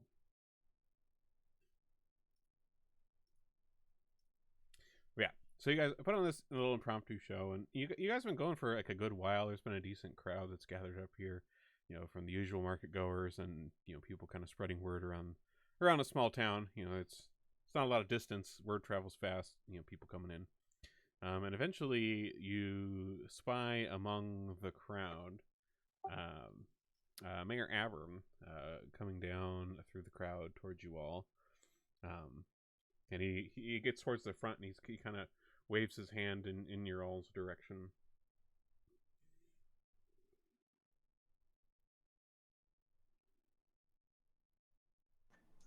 Yeah. So you guys put on this little impromptu show, and you guys have been going for like a good while. There's been a decent crowd that's gathered up here, you know, from the usual market goers and, you know, people kind of spreading word around a small town. You know, it's not a lot of distance. Word travels fast. You know, people coming in, and eventually you spy among the crowd Mayor Avern coming down through the crowd towards you all, and he gets towards the front and he kind of waves his hand in your all's direction.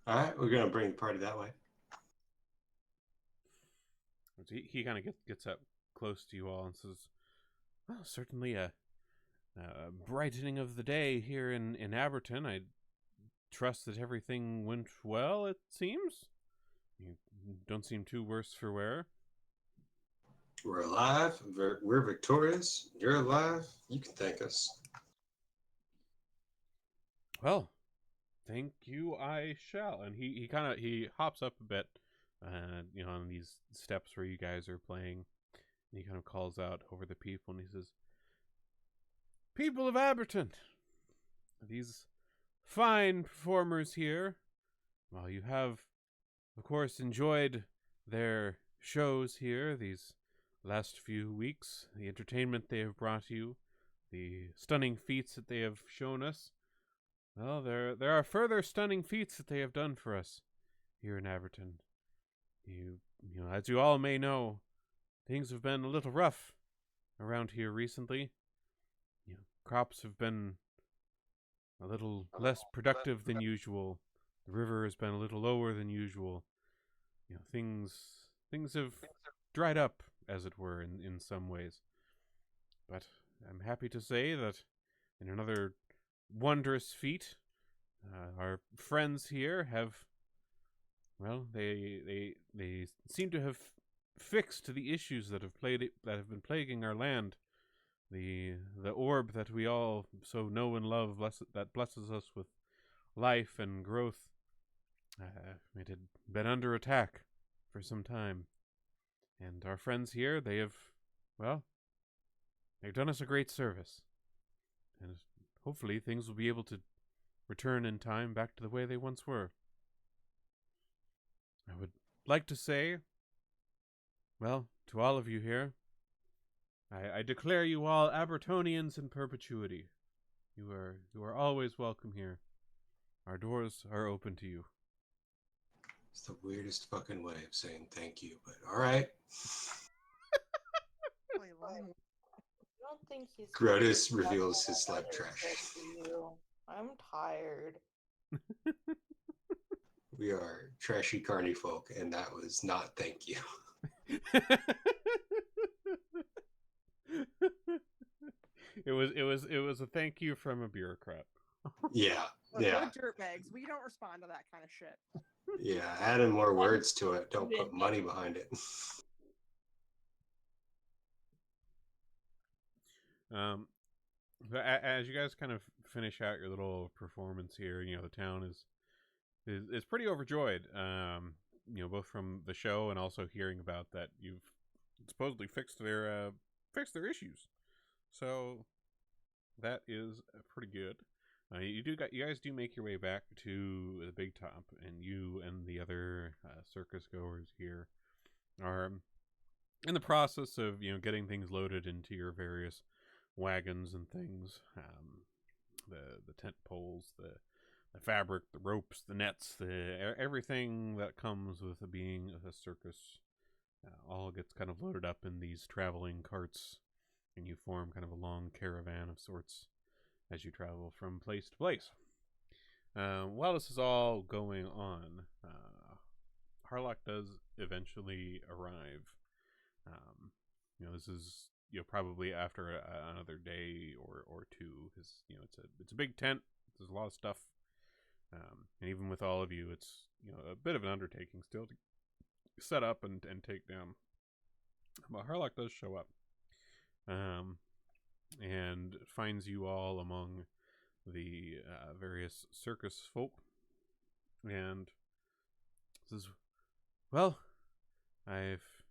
All right, we're gonna bring the party that way. He kind of gets up close to you all and says, "Well, certainly a brightening of the day here in Aberton. I trust that everything went well, it seems. You don't seem too worse for wear. We're alive. We're victorious. You're alive. You can thank us. Well, thank you, I shall. And he hops up a bit, on these steps where you guys are playing. And he kind of calls out over the people and he says, "People of Aberton, these fine performers here, while you have, of course, enjoyed their shows here these last few weeks, the entertainment they have brought you, the stunning feats that they have shown us, well, there are further stunning feats that they have done for us here in Aberton. You know, as you all may know, things have been a little rough around here recently. Crops have been a little less productive than usual. The river has been a little lower than usual. Things have dried up, as it were, in some ways. But I'm happy to say that in another wondrous feat, our friends here have, well, they seem to have fixed the issues that have been plaguing our land. The orb that we all so know and love, that blesses us with life and growth, it had been under attack for some time. And our friends here, they've done us a great service. And hopefully things will be able to return in time back to the way they once were. I would like to say, well, to all of you here, I declare you all Abertonians in perpetuity. You are always welcome here. Our doors are open to you. It's the weirdest fucking way of saying thank you, but all right. I don't think he's. Grodus reveals his slab trash. I'm tired. We are trashy carny folk, and that was not thank you. It was a thank you from a bureaucrat. Yeah. We're dirtbags. We don't respond to that kind of shit. Yeah, adding more words to it. Don't put money behind it. As you guys kind of finish out your little performance here, the town is pretty overjoyed. Both from the show and also hearing about that you've supposedly fixed their issues. So that is pretty good. You guys do make your way back to the big top, and you and the other circus goers here are in the process of getting things loaded into your various wagons and things. The tent poles, the fabric, the ropes, the nets, everything that comes with being a circus, all gets kind of loaded up in these traveling carts, and you form kind of a long caravan of sorts as you travel from place to place. While this is all going on, Harlock does eventually arrive. This is probably after another day or two, because it's a big tent. There's a lot of stuff, and even with all of you, it's a bit of an undertaking still to set up and take down. But Harlock does show up. And finds you all among the various circus folk, and says, "Well, I've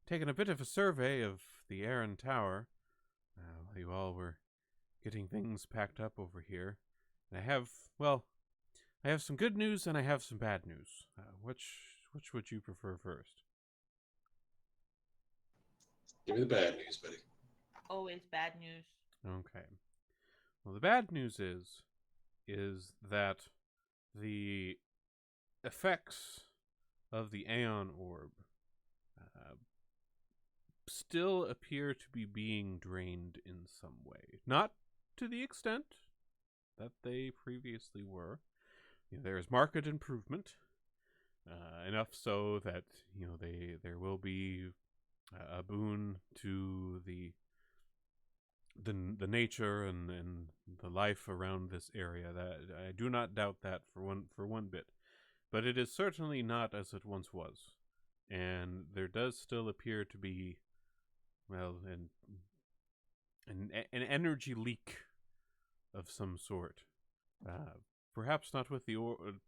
taken a bit of a survey of the Aran Tower while you all were getting things packed up over here, and I have some good news and I have some bad news. Which would you prefer first?" Give me the bad news, buddy. Always bad news. Okay. Well, the bad news is that the effects of the Aeon Orb still appear to be being drained in some way. Not to the extent that they previously were. There is marked improvement, enough so that there will be a boon to the the nature and the life around this area. That I do not doubt that for one bit, but it is certainly not as it once was, and there does still appear to be, well, an energy leak of some sort. Perhaps not with the orb.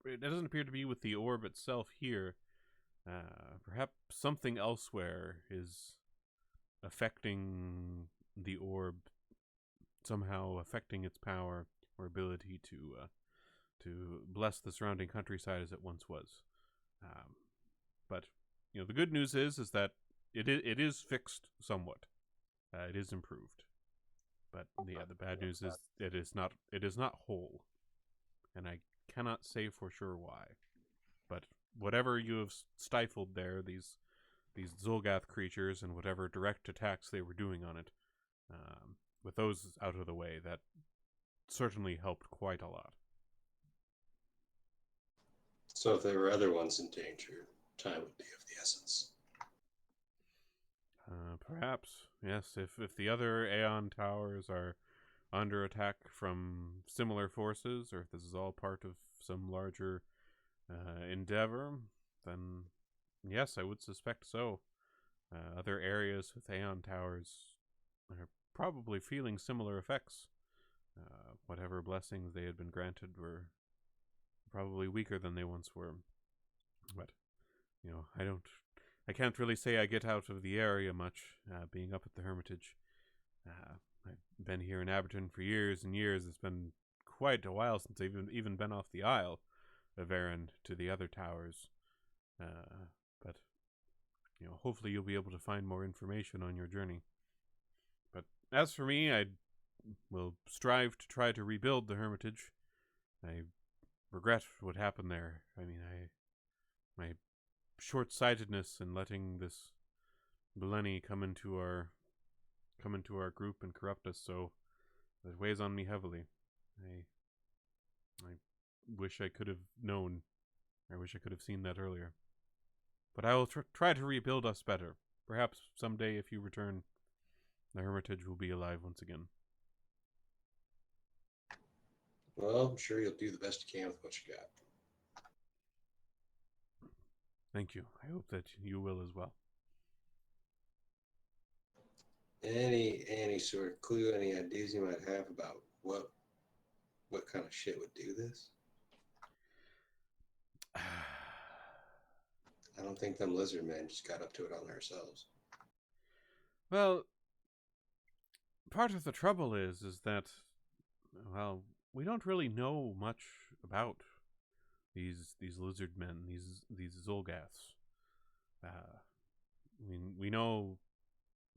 It doesn't appear to be with the orb itself here. Perhaps something elsewhere is affecting the orb, somehow affecting its power or ability to bless the surrounding countryside as it once was. But the good news is that it is fixed somewhat. It is improved. But the bad news is it is not whole, and I cannot say for sure why. But whatever you have stifled there, these Zolgath creatures and whatever direct attacks they were doing on it, with those out of the way, that certainly helped quite a lot. So if there were other ones in danger, time would be of the essence. Perhaps, yes. If the other Aeon towers are under attack from similar forces, or if this is all part of some larger endeavor, then yes, I would suspect so. Other areas with Aeon towers are probably feeling similar effects. Whatever blessings they had been granted were probably weaker than they once were. But, I can't really say I get out of the area much, being up at the Hermitage. I've been here in Aberton for years and years. It's been quite a while since I've even been off the Isle of Arran to the other towers. But, hopefully you'll be able to find more information on your journey. But as for me, I will strive to try to rebuild the Hermitage. I regret what happened there. I mean, my short-sightedness in letting this Blenny come into our group and corrupt us, so it weighs on me heavily. I wish I could have known. I wish I could have seen that earlier. But I will try to rebuild us better. Perhaps someday, if you return, the Hermitage will be alive once again. Well, I'm sure you'll do the best you can with what you got. Thank you. I hope that you will as well. Any sort of clue, any ideas you might have about what kind of shit would do this? I don't think them lizard men just got up to it on themselves. Well, part of the trouble is that, well, we don't really know much about these lizard men, these Zolgaths. We know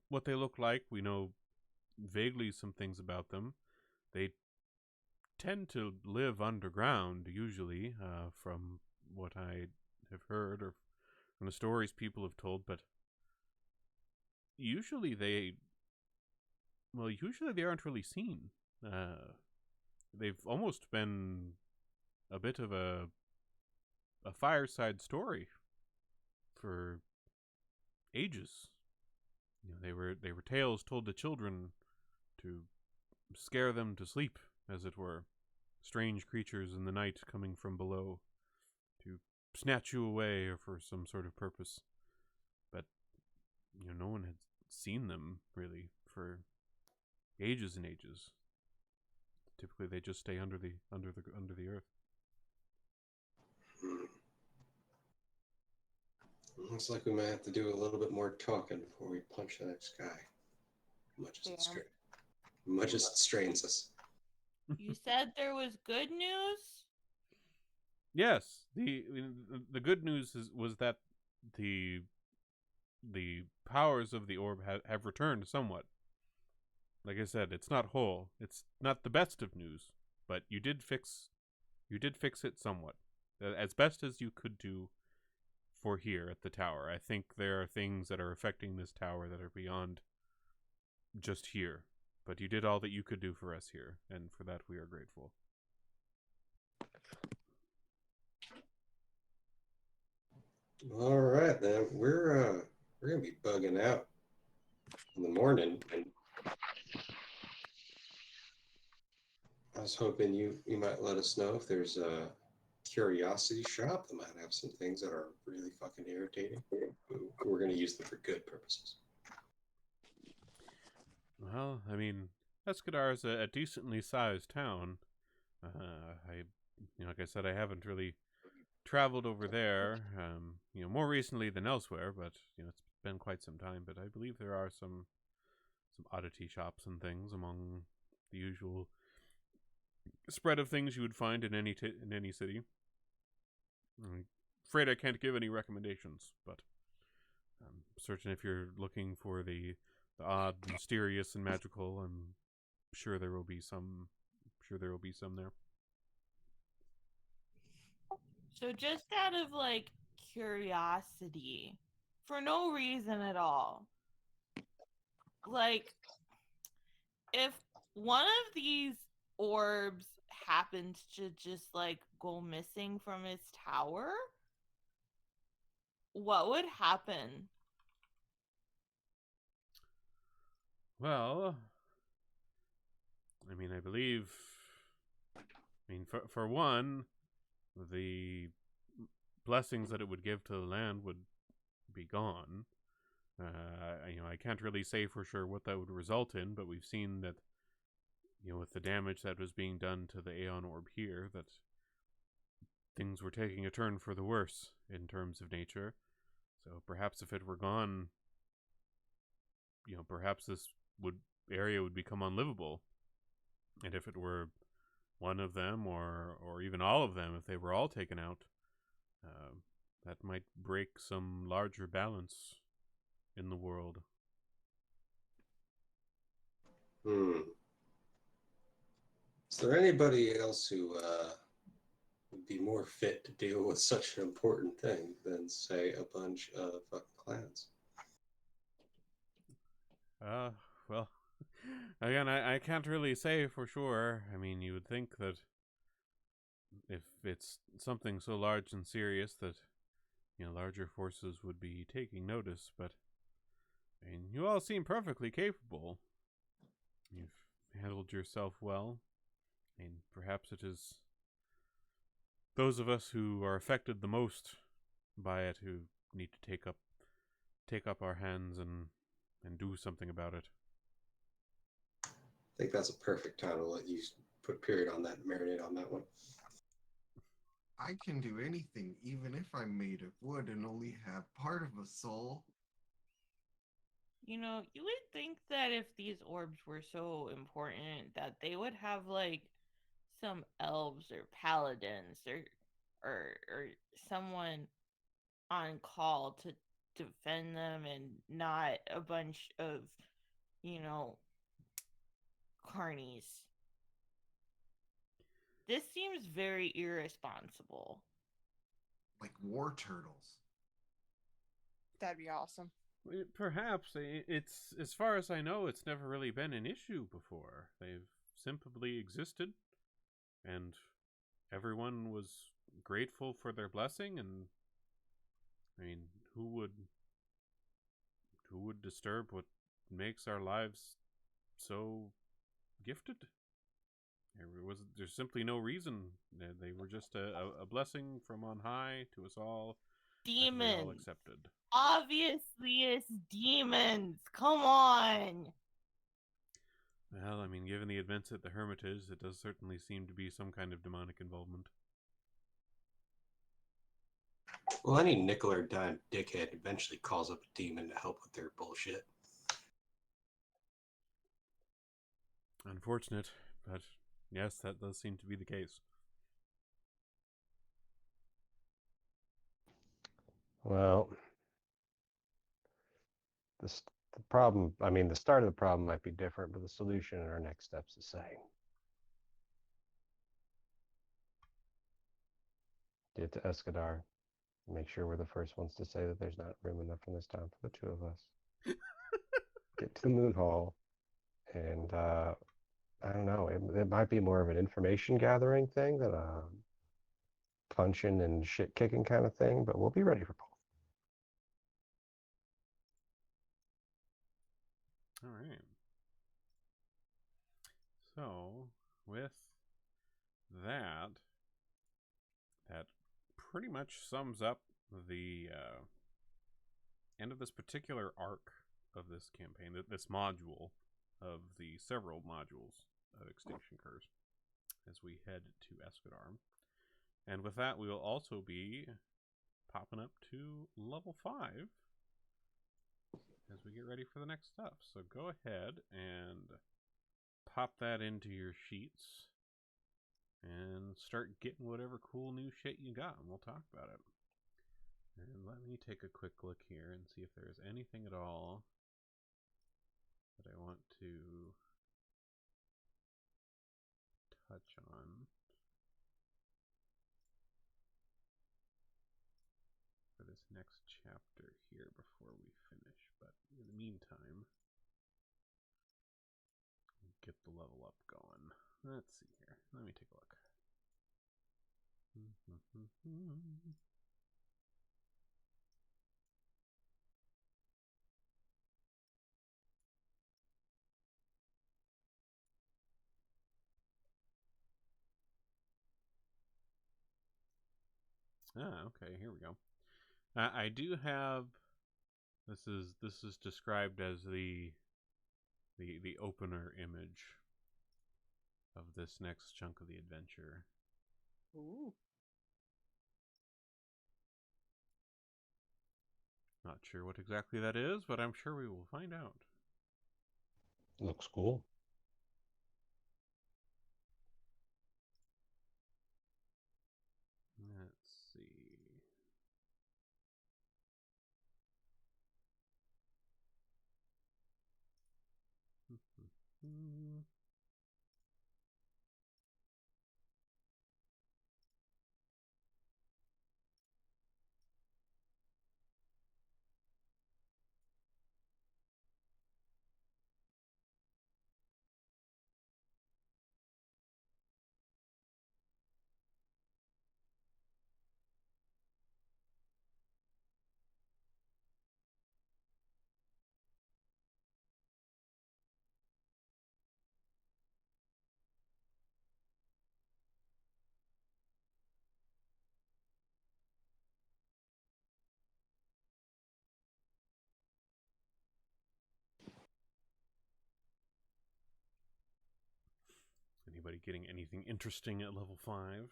what they look like. We know vaguely some things about them. They tend to live underground, usually, from what I have heard or from the stories people have told, but usually they aren't really seen. They've almost been a bit of a fireside story for ages. They were tales told to children to scare them to sleep, as it were. Strange creatures in the night coming from below to snatch you away or for some sort of purpose. But no one had seen them really for ages and ages. Typically, they just stay under the earth. Looks like we might have to do a little bit more talking before we punch the next guy. Much as it strains us. You said there was good news? Yes, the good news was that the powers of the orb have returned somewhat. Like I said, it's not whole. It's not the best of news, but you did fix it somewhat, as best as you could do for here at the tower. I think there are things that are affecting this tower that are beyond just here, but you did all that you could do for us here, and for that we are grateful. All right, then we're gonna be bugging out in the morning, and I was hoping you might let us know if there's a curiosity shop that might have some things that are really fucking irritating. We're going to use them for good purposes. Well, I mean, Escadar is a decently sized town. Like I said, I haven't really traveled over there. More recently than elsewhere, but it's been quite some time. But I believe there are some oddity shops and things among the usual spread of things you would find in any city. I'm afraid I can't give any recommendations, but I'm certain if you're looking for the odd, mysterious, and magical, I'm sure there will be some. Sure, there will be some there. So just out of like curiosity, for no reason at all, like if one of these orbs happened to just like go missing from its tower, what would happen? Well, I mean, I believe. I mean, for one, the blessings that it would give to the land would be gone. I can't really say for sure what that would result in, but we've seen that, with the damage that was being done to the Aeon Orb here, that things were taking a turn for the worse in terms of nature. So perhaps if it were gone, perhaps this area would become unlivable. And if it were one of them, or even all of them, if they were all taken out, that might break some larger balance in the world. Is there anybody else who would be more fit to deal with such an important thing than, say, a bunch of fucking clans? Well, again, I can't really say for sure. I mean, you would think that if it's something so large and serious that, larger forces would be taking notice, but, I mean, you all seem perfectly capable. You've handled yourself well. I mean, perhaps it is those of us who are affected the most by it who need to take up our hands and do something about it. I think that's a perfect time to let you put period on that and marinate on that one. I can do anything, even if I'm made of wood and only have part of a soul. You would think that if these orbs were so important that they would have like some elves or paladins or someone on call to defend them and not a bunch of, carnies. This seems very irresponsible. Like war turtles. That'd be awesome. Perhaps it's, as far as I know, it's never really been an issue before. They've simply existed, and everyone was grateful for their blessing. And I mean, who would disturb what makes our lives so gifted? There's simply no reason. They were just a blessing from on high to us all. Demons. That we all accepted. Obviously, it's demons. Come on. Well, I mean, given the events at the Hermitage, it does certainly seem to be some kind of demonic involvement. Well, any nickel or dime dickhead eventually calls up a demon to help with their bullshit. Unfortunate, but yes, that does seem to be the case. Well, the problem, I mean, the start of the problem might be different, but the solution and our next step's the same. Get to Escadar. Make sure we're the first ones to say that there's not room enough in this town for the two of us. Get to the Moon Hall, and I don't know. It might be more of an information gathering thing than a punching and shit kicking kind of thing, but we'll be ready for both. All right. So, with that, that pretty much sums up the end of this particular arc of this campaign, this module of the several modules of Extinction Curse, as we head to Escadar. And with that, we will also be popping up to level 5 as we get ready for the next stuff. So go ahead and pop that into your sheets and start getting whatever cool new shit you got, and we'll talk about it. And let me take a quick look here and see if there's anything at all that I want to touch on for this next chapter here before we finish. But in the meantime, we'll get the level up going. Let's see here. Let me take a look. Okay, here we go. I do have, this is described as the opener image of this next chunk of the adventure. Ooh. Not sure what exactly that is, but I'm sure we will find out. Looks cool. Let's see. Anybody getting anything interesting at level 5?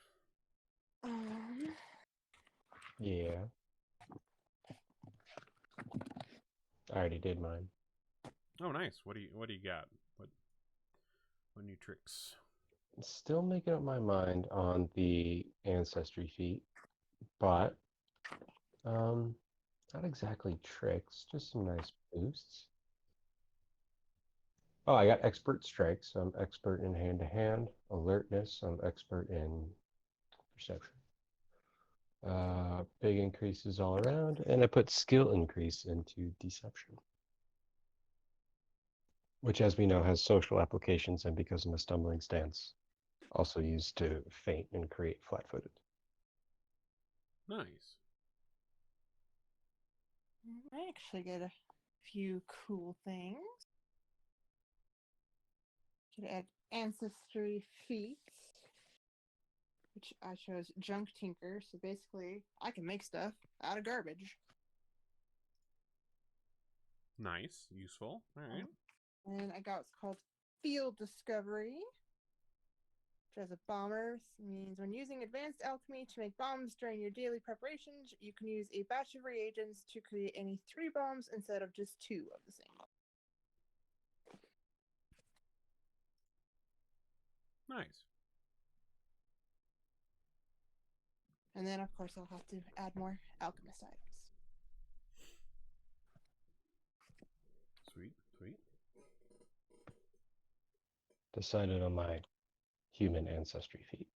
Yeah. I already did mine. Oh, nice. What do you got? What new tricks? Still making up my mind on the ancestry feat, but not exactly tricks, just some nice boosts. Oh, I got expert strikes, so I'm expert in hand-to-hand. Alertness, I'm expert in perception. Big increases all around, and I put skill increase into deception, which, as we know, has social applications, and because of my stumbling stance, also used to feint and create flat-footed. Nice. I actually get a few cool things. Could add ancestry feats, which I chose junk tinker. So basically, I can make stuff out of garbage. Nice. Useful. All right. And I got what's called field discovery, which as a bomber means when using advanced alchemy to make bombs during your daily preparations, you can use a batch of reagents to create any 3 bombs instead of just 2 of the same bomb. Nice. And then, of course, I'll have to add more alchemist items. Sweet. Sweet. Decided on my human ancestry feat.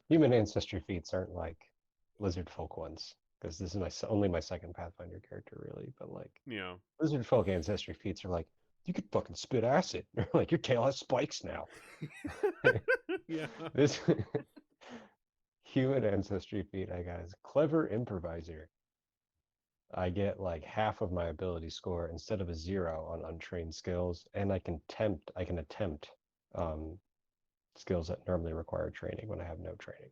Human ancestry feats aren't like lizard folk ones, because this is only my second Pathfinder character, really. But like, Yeah. lizard folk ancestry feats are like, you could fucking spit acid. Like, your tail has spikes now. Yeah. This human ancestry feat I got is clever improviser. I get like half of my ability score instead of a 0 on untrained skills, and I can attempt skills that normally require training when I have no training.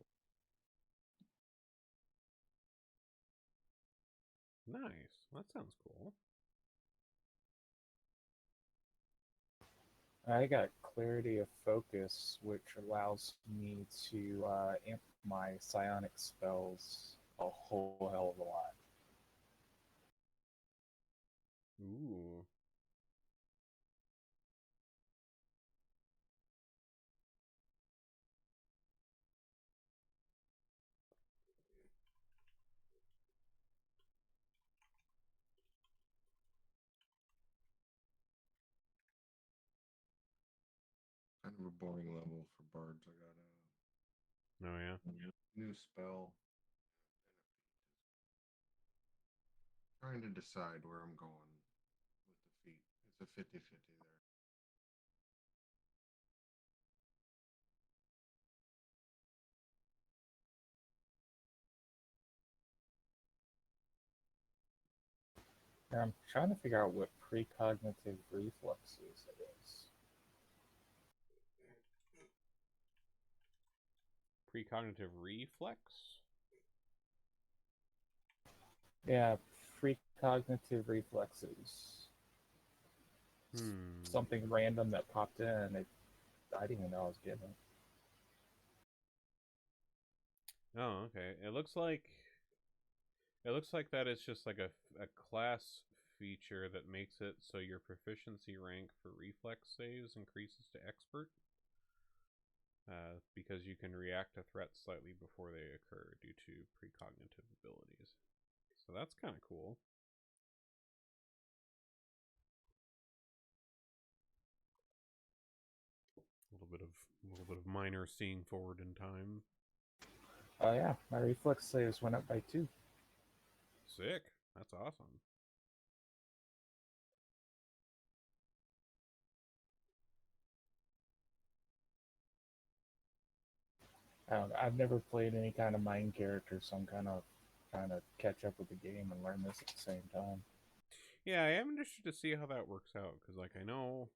Nice. That sounds cool. I got clarity of focus, which allows me to amp my psionic spells a whole hell of a lot. Ooh. Kind of a boring level for bards. I got Oh yeah. a new spell. Trying to decide where I'm going with the feet. It's a 50-50 there. And I'm trying to figure out what precognitive reflexes it is. Precognitive reflex? Yeah, precognitive reflexes. Hmm. Something random that popped in. I didn't even know I was getting it. Oh, okay. It looks like that it's just like a class feature that makes it so your proficiency rank for reflex saves increases to expert. Because you can react to threats slightly before they occur due to precognitive abilities. So that's kind of cool. A little bit of minor seeing forward in time. Oh yeah, my reflex saves went up by 2. Sick. That's awesome. I don't know, I've never played any kind of mind character, so I'm kind of trying to catch up with the game and learn this at the same time. Yeah, I am interested to see how that works out because, like, I know,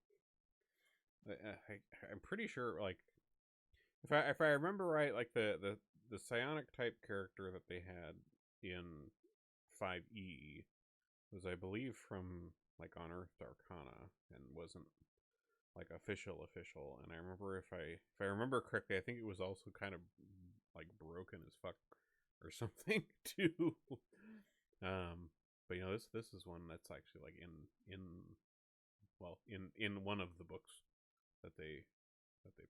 I'm pretty sure, like, if I remember right, like the psionic type character that they had in 5e was, I believe, from like Unearthed Arcana and wasn't like official. And I remember if I remember correctly, I think it was also kind of like broken as fuck or something too. But this is one that's actually like in one of the books that they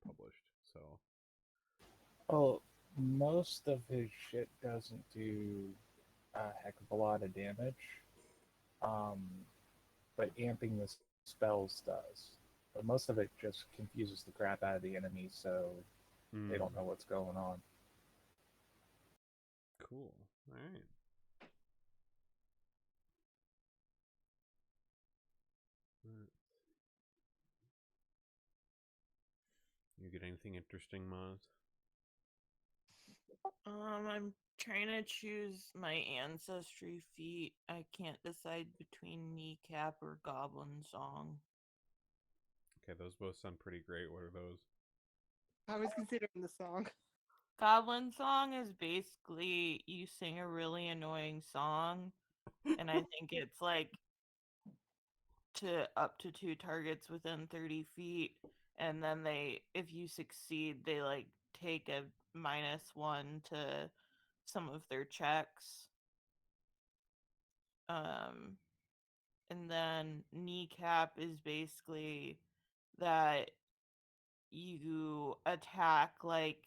published. So Well, most of his shit doesn't do a heck of a lot of damage, um, but amping the spells does. But most of it just confuses the crap out of the enemy, so they don't know what's going on. Cool. All right. You get anything interesting, Maz? I'm trying to choose my ancestry feat. I can't decide between kneecap or goblin song. Okay, those both sound pretty great. What are those? I was considering the song. Goblin song is basically you sing a really annoying song, and I think it's like to up to 2 targets within 30 feet, and then if you succeed, they like take a -1 to some of their checks. And then kneecap is basically that you attack like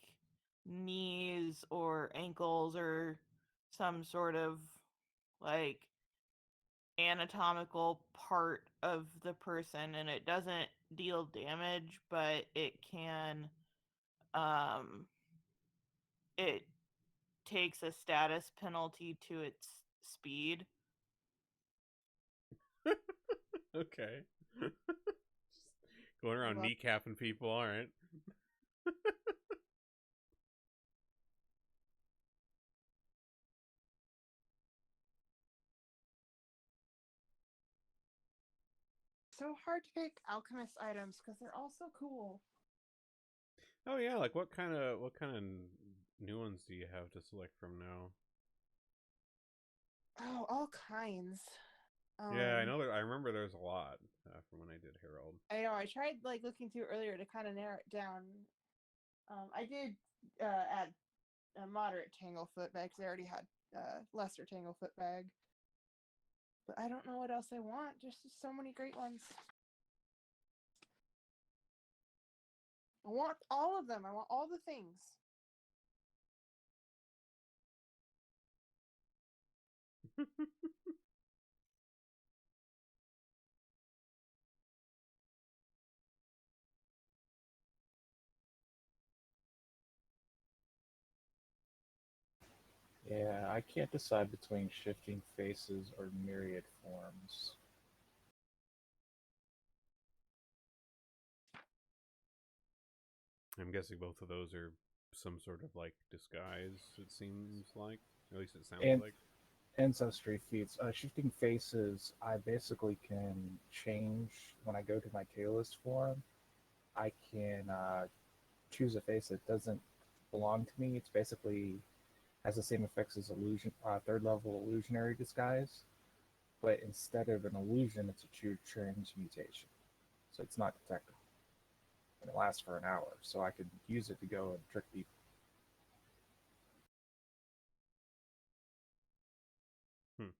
knees or ankles or some sort of like anatomical part of the person, and it doesn't deal damage, but um it takes a status penalty to its speed. Okay. Going around Love- kneecapping people, all right. So hard to pick alchemist items because they're all so cool. Oh yeah, like what kind of new ones do you have to select from now? Oh, all kinds. Yeah, I know that. I remember there's a lot from when I did Herald. I know. I tried like looking through earlier to kind of narrow it down. I did add a moderate Tanglefoot bag because I already had lesser Tanglefoot bag. But I don't know what else I want. There's just so many great ones. I want all of them. I want all the things. Yeah, I can't decide between shifting faces or myriad forms. I'm guessing both of those are some sort of like disguise. It seems like, or at least it sounds And like. ancestry feats. Shifting faces, I basically can change when I go to my tailless form. I can choose a face that doesn't belong to me. It's basically has the same effects as illusion, third level illusionary disguise, but instead of an illusion, it's a true transmutation. So it's not detectable. And it lasts for an hour, so I could use it to go and trick people. Hmm.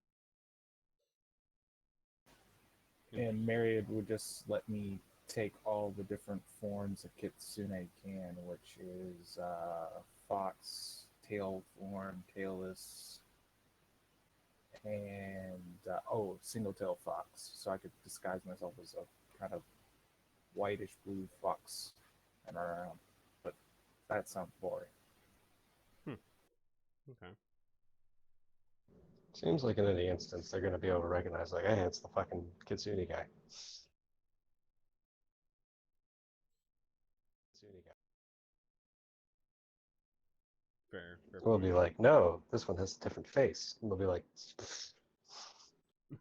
And Myriad would just let me take all the different forms a Kitsune can, which is fox, tail form, tailless, and single tail fox. So I could disguise myself as a kind of whitish blue fox and run around. But that sounds boring. Okay. Seems like in any instance they're going to be able to recognize, like, hey, it's the fucking Kitsune guy. Kitsune guy. Fair. We'll be like, no, this one has a different face. And they'll be like,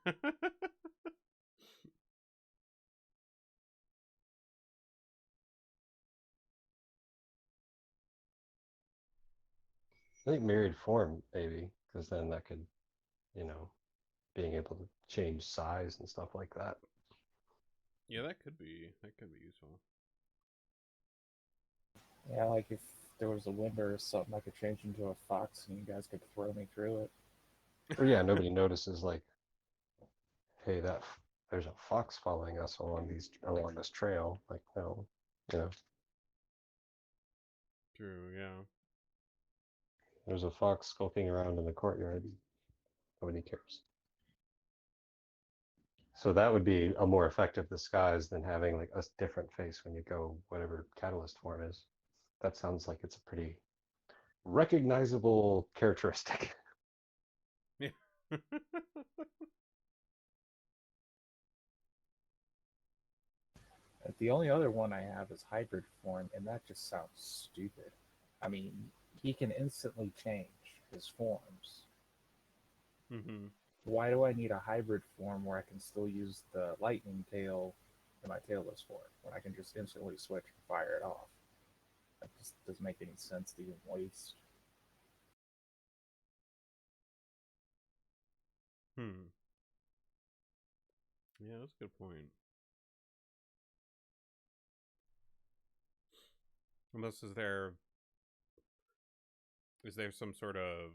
I think myriad form, maybe, because then that could, being able to change size and stuff like that. Yeah, that could be useful. Yeah, like if there was a window or something, I could change into a fox and you guys could throw me through it. Or yeah, nobody notices, like, hey, there's a fox following us along this trail. Like, no, True. Yeah. there's a fox skulking around in the courtyard. Nobody cares. So that would be a more effective disguise than having like a different face when you go whatever catalyst form is. That sounds like it's a pretty recognizable characteristic. Yeah. The only other one I have is hybrid form, and that just sounds stupid. I mean, he can instantly change his forms. Mm-hmm. Why do I need a hybrid form where I can still use the lightning tail in my tailless form when I can just instantly switch and fire it off? That just doesn't make any sense to even waste. Hmm. Yeah, that's a good point. Unless is there some sort of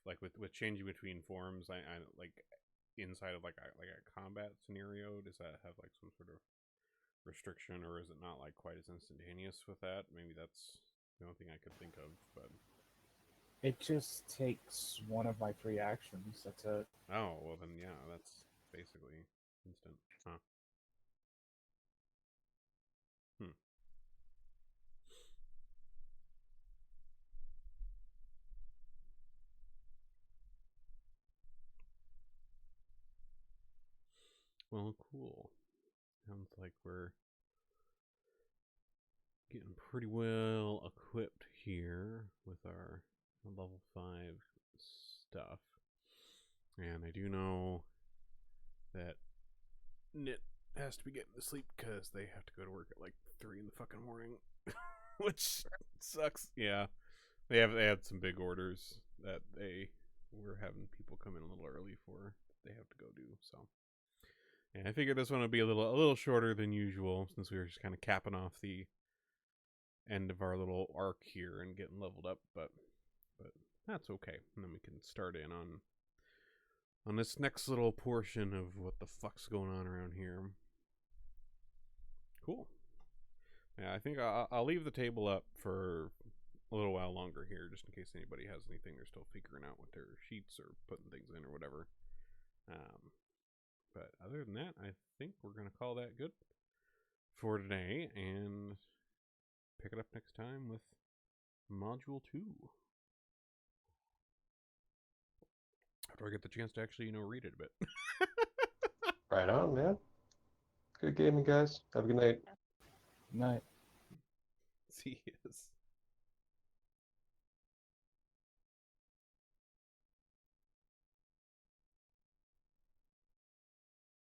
like with changing between forms? I like inside of like a combat scenario. Does that have like some sort of restriction, or is it not like quite as instantaneous with that? Maybe that's the only thing I could think of. But It just takes one of my 3 actions. That's it. oh well, then yeah, that's basically instant. Huh. Hmm. Well, cool. Sounds like we're getting pretty well equipped here with our level 5 stuff. And I do know that Knit has to be getting to sleep because they have to go to work at like 3 in the fucking morning. which sucks. Yeah, they had some big orders that they were having people come in a little early for. They have to go do so. Yeah, I figured this one would be a little shorter than usual since we were just kind of capping off the end of our little arc here and getting leveled up, but that's okay. And then we can start in on this next little portion of what the fuck's going on around here. Cool. Yeah, I think I'll leave the table up for a little while longer here, just in case anybody has anything they're still figuring out with their sheets or putting things in or whatever. But other than that, I think we're going to call that good for today and pick it up next time with Module 2. After I get the chance to actually, read it a bit. Right on, man. Good gaming, guys. Have a good night. Night. See you.